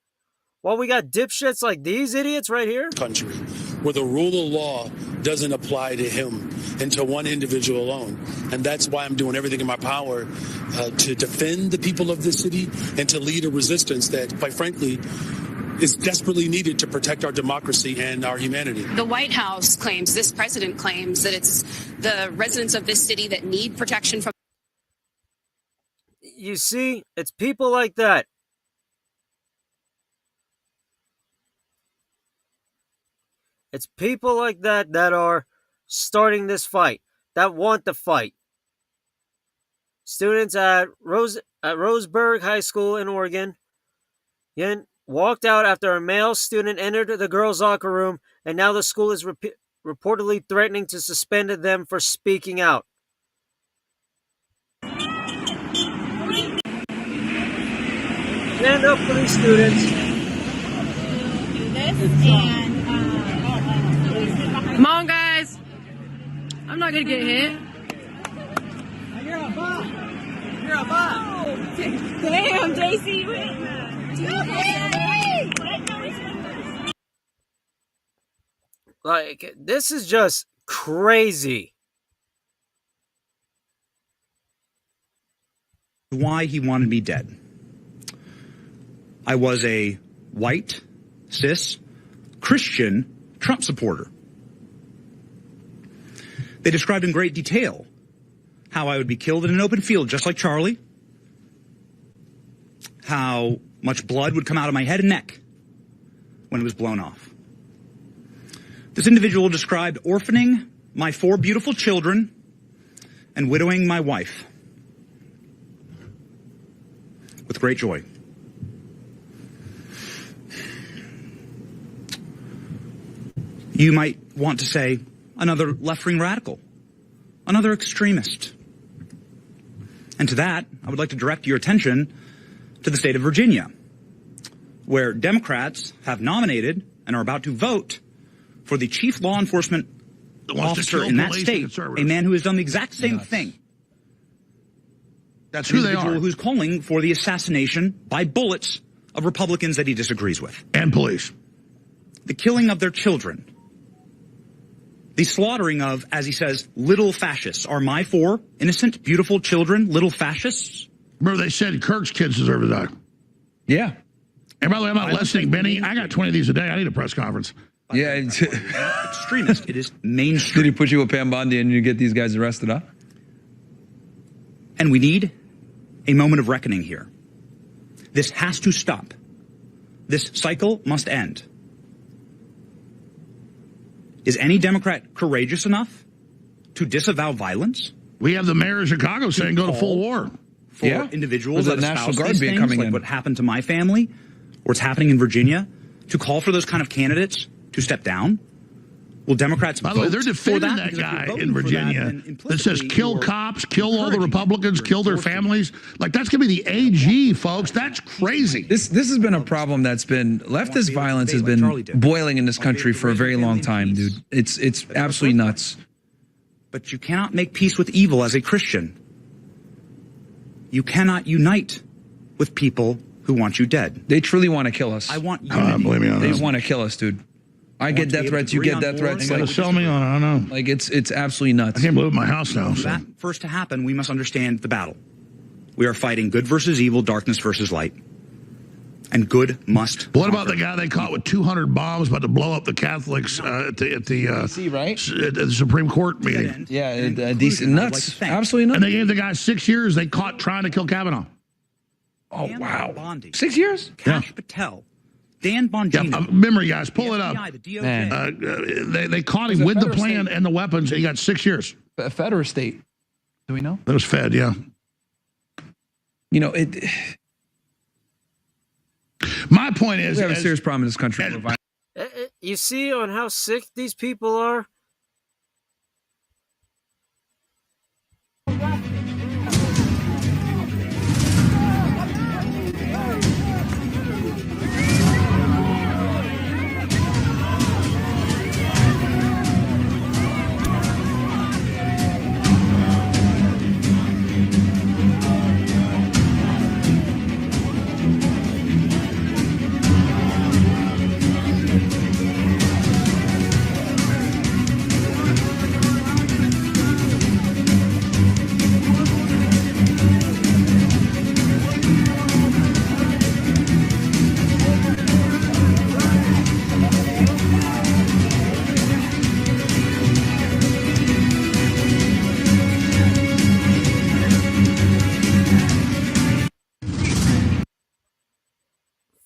while we got dipshits like these idiots right here? Country, where the rule of law doesn't apply to him and to one individual alone. And that's why I'm doing everything in my power to defend the people of this city and to lead a resistance that, quite frankly, is desperately needed to protect our democracy and our humanity. The White House claims, this president claims, that it's the residents of this city that need protection from. You see, it's people like that. It's people like that that are starting this fight, that want the fight. Students at Roseburg High School in Oregon walked out after a male student entered the girls' locker room, and now the school is reportedly threatening to suspend them for speaking out. Stand up for these students. Come on, guys. I'm not going to get hit. You're a bot. Damn, JC, you hit that. Like, this is just crazy. Why he wanted me dead. I was a white, cis, Christian Trump supporter. They described in great detail how I would be killed in an open field, just like Charlie, how much blood would come out of my head and neck when it was blown off. This individual described orphaning my 4 beautiful children and widowing my wife with great joy. You might want to say another left-wing radical, another extremist. And to that, I would like to direct your attention to the state of Virginia, where Democrats have nominated and are about to vote for the chief law enforcement officer in that state, a man who has done the exact same thing. That's who they are. An individual who's calling for the assassination by bullets of Republicans that he disagrees with. And police. The killing of their children. The slaughtering of, as he says, little fascists. Are my 4 innocent, beautiful children little fascists? Remember, they said Kirk's kids deserve to die. Yeah. And by the way, I'm not listening, Benny. I got 20 of these a day. I need a press conference. Yeah. Extremist. It is mainstream. Did he put you with Pam Bondi and you get these guys arrested, huh? And we need a moment of reckoning here. This has to stop. This cycle must end. Is any Democrat courageous enough to disavow violence? We have the mayor of Chicago saying go to full war. For individuals that National espouse Guard these being things, coming like in. what happened to my family, or what's happening in Virginia, to call for those kind of candidates to step down? Will Democrats By the way, vote they're for defending that? that guy Because if in you're voting for Virginia then that says kill you're cops, kill all the Republicans, kill their encouraging families. Like, that's going to be the AG, folks. That's crazy. This has been a problem that's been leftist violence has been boiling in this country for a very long time, dude. It's absolutely nuts. But you cannot make peace with evil as a Christian. You cannot unite with people who want you dead. They truly want to kill us. I want unity. Believe me on They that. want to kill us, dude. I get death threats. You get death threats. They got to sell me on it. I know. Like it's absolutely nuts. I can't believe my house now. For that first to happen, we must understand the battle. We are fighting good versus evil, darkness versus light. And good must. What about the guy they caught with 200 bombs about to blow up the Catholics at the Supreme Court meeting? Yeah, decent nuts. Absolutely nuts. And they gave the guy 6 years. They caught trying to kill Kavanaugh. Oh wow, 6 years? Kash Patel, Dan Bongino. Yeah, memory guys, pull it up. The Man. They caught him with the plan and the weapons. And he got 6 years. Fed or state? Do we know? That was Fed, yeah. You know it. My point is, We have a serious problem in this country. You see on how sick these people are?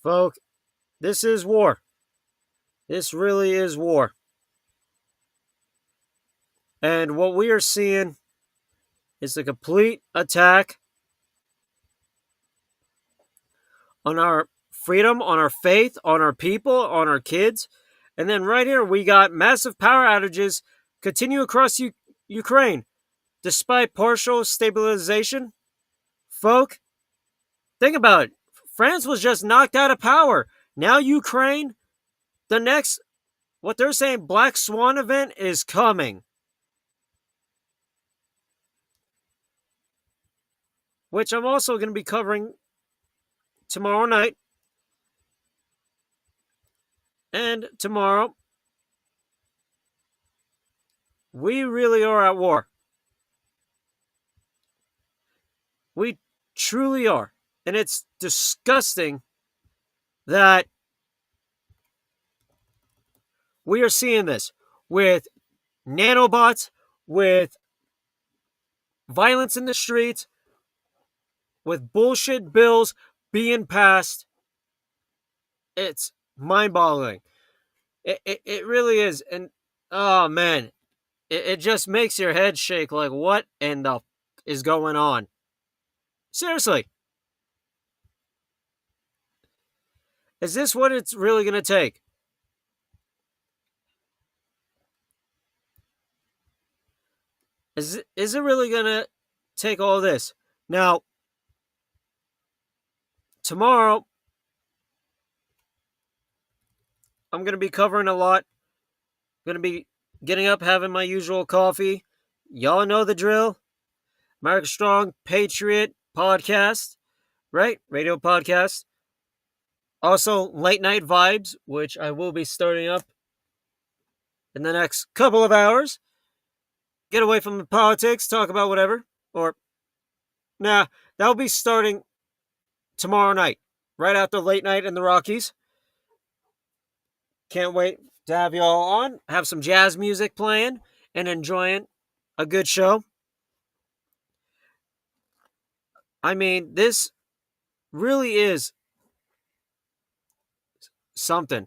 Folk, this is war. This really is war. And what we are seeing is a complete attack on our freedom, on our faith, on our people, on our kids. And then right here, we got massive power outages continue across Ukraine. Despite partial stabilization, folk, think about it. France was just knocked out of power. Now Ukraine, the next, what they're saying, Black Swan event is coming. which I'm also going to be covering tomorrow night. And tomorrow, we really are at war. We truly are. And it's disgusting that we are seeing this with nanobots, with violence in the streets, with bullshit bills being passed. It's mind-boggling. It really is. And, oh, man, it just makes your head shake like, what in the is going on? Seriously. Is this what it's really going to take? Is it really going to take all this? Now, tomorrow, I'm going to be covering a lot. I'm going to be getting up, having my usual coffee. Y'all know the drill. America Strong Patriot podcast, right? Radio podcast. Also, Late Night Vibes, which I will be starting up in the next couple of hours. Get away from the politics, talk about whatever. Or, that'll be starting tomorrow night, right after Late Night in the Rockies. Can't wait to have y'all on, have some jazz music playing, and enjoying a good show. I mean, this really is something.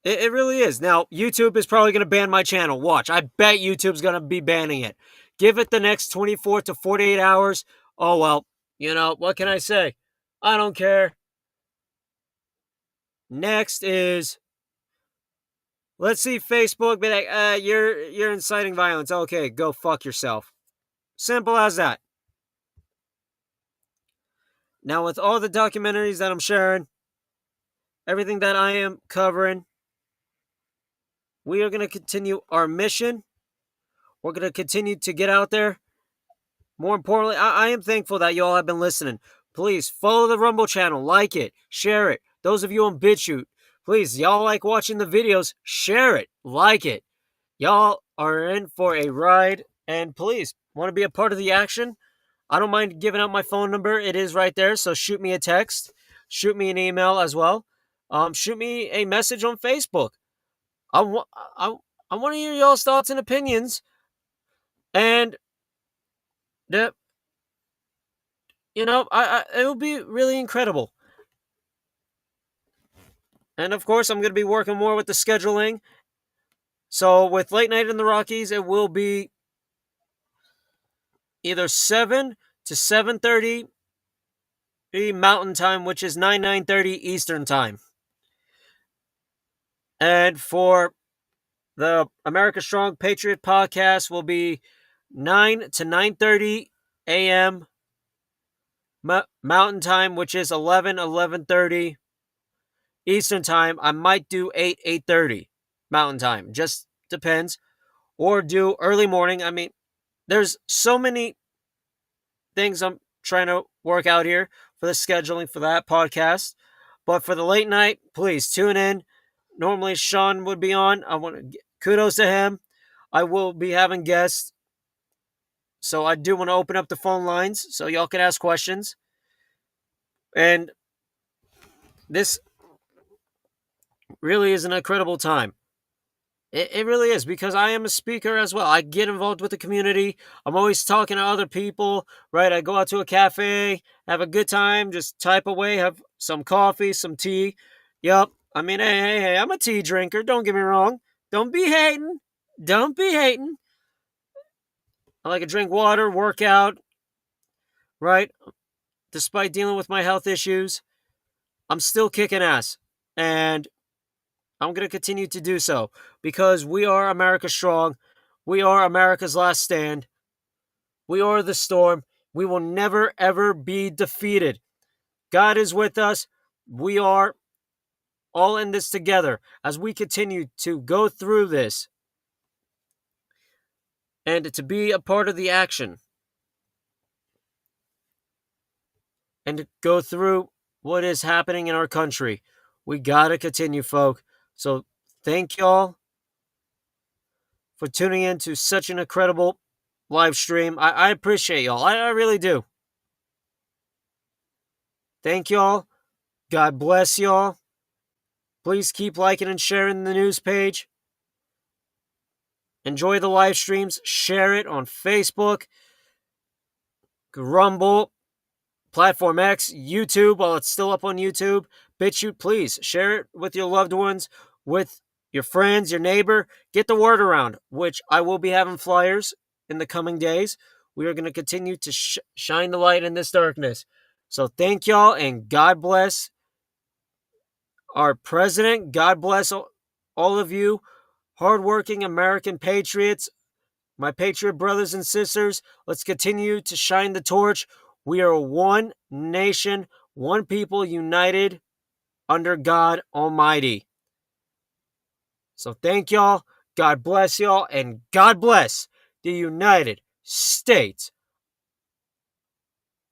It really is. Now, YouTube is probably going to ban my channel. Watch. I bet YouTube's going to be banning it. Give it the next 24 to 48 hours. Oh, well, what can I say? I don't care. Next is, let's see Facebook be like, you're inciting violence. Okay, go fuck yourself. Simple as that. Now, with all the documentaries that I'm sharing, everything that I am covering, we are going to continue our mission. We're going to continue to get out there. More importantly, I am thankful that y'all have been listening. Please follow the Rumble channel, like it, share it. Those of you on BitChute, please, y'all like watching the videos, share it, like it. Y'all are in for a ride, and please, want to be a part of the action? I don't mind giving out my phone number. It is right there, so shoot me a text. Shoot me an email as well. Shoot me a message on Facebook. I want to hear y'all's thoughts and opinions. And it will be really incredible. And of course, I'm going to be working more with the scheduling. So with Late Night in the Rockies, it will be either 7 to 7:30 Mountain Time, which is 9:30 Eastern Time. And for the America Strong Patriot podcast will be 9 to 9:30 a.m. Mountain Time, which is 11:30 Eastern Time. I might do 8:30 Mountain Time. Just depends. Or do early morning. I mean, there's so many things I'm trying to work out here for the scheduling for that podcast. But for the late night, please tune in. Normally Sean would be on. I want to kudos to him. I will be having guests. So I do want to open up the phone lines so y'all can ask questions. And this really is an incredible time. It really is, because I am a speaker as well. I get involved with the community. I'm always talking to other people, right? I go out to a cafe, have a good time, just type away, have some coffee, some tea. Yup. I mean, hey, I'm a tea drinker. Don't get me wrong. Don't be hating. Don't be hating. I like to drink water, work out, right? Despite dealing with my health issues, I'm still kicking ass. And I'm going to continue to do so because we are America Strong. We are America's last stand. We are the storm. We will never, ever be defeated. God is with us. We are all in this together as we continue to go through this and to be a part of the action. and to go through what is happening in our country. We gotta continue, folk. So thank y'all for tuning in to such an incredible live stream. I appreciate y'all. I really do. Thank y'all. God bless y'all. Please keep liking and sharing the news page. Enjoy the live streams. Share it on Facebook, Rumble, Platform X, YouTube, while it's still up on YouTube. BitChute, please share it with your loved ones, with your friends, your neighbor. Get the word around, which I will be having flyers in the coming days. We are going to continue to shine the light in this darkness. So thank y'all, and God bless our president. God bless all of you hardworking American patriots, my patriot brothers and sisters. Let's continue to shine the torch. We are one nation, one people, united under God Almighty. So thank y'all. God bless y'all, and God bless the United States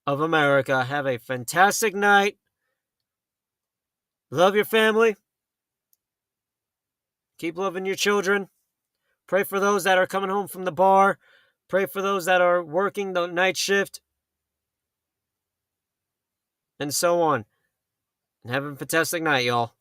of America. Have a fantastic night. Love your family. Keep loving your children. Pray for those that are coming home from the bar. Pray for those that are working the night shift. And so on. And have a fantastic night, y'all.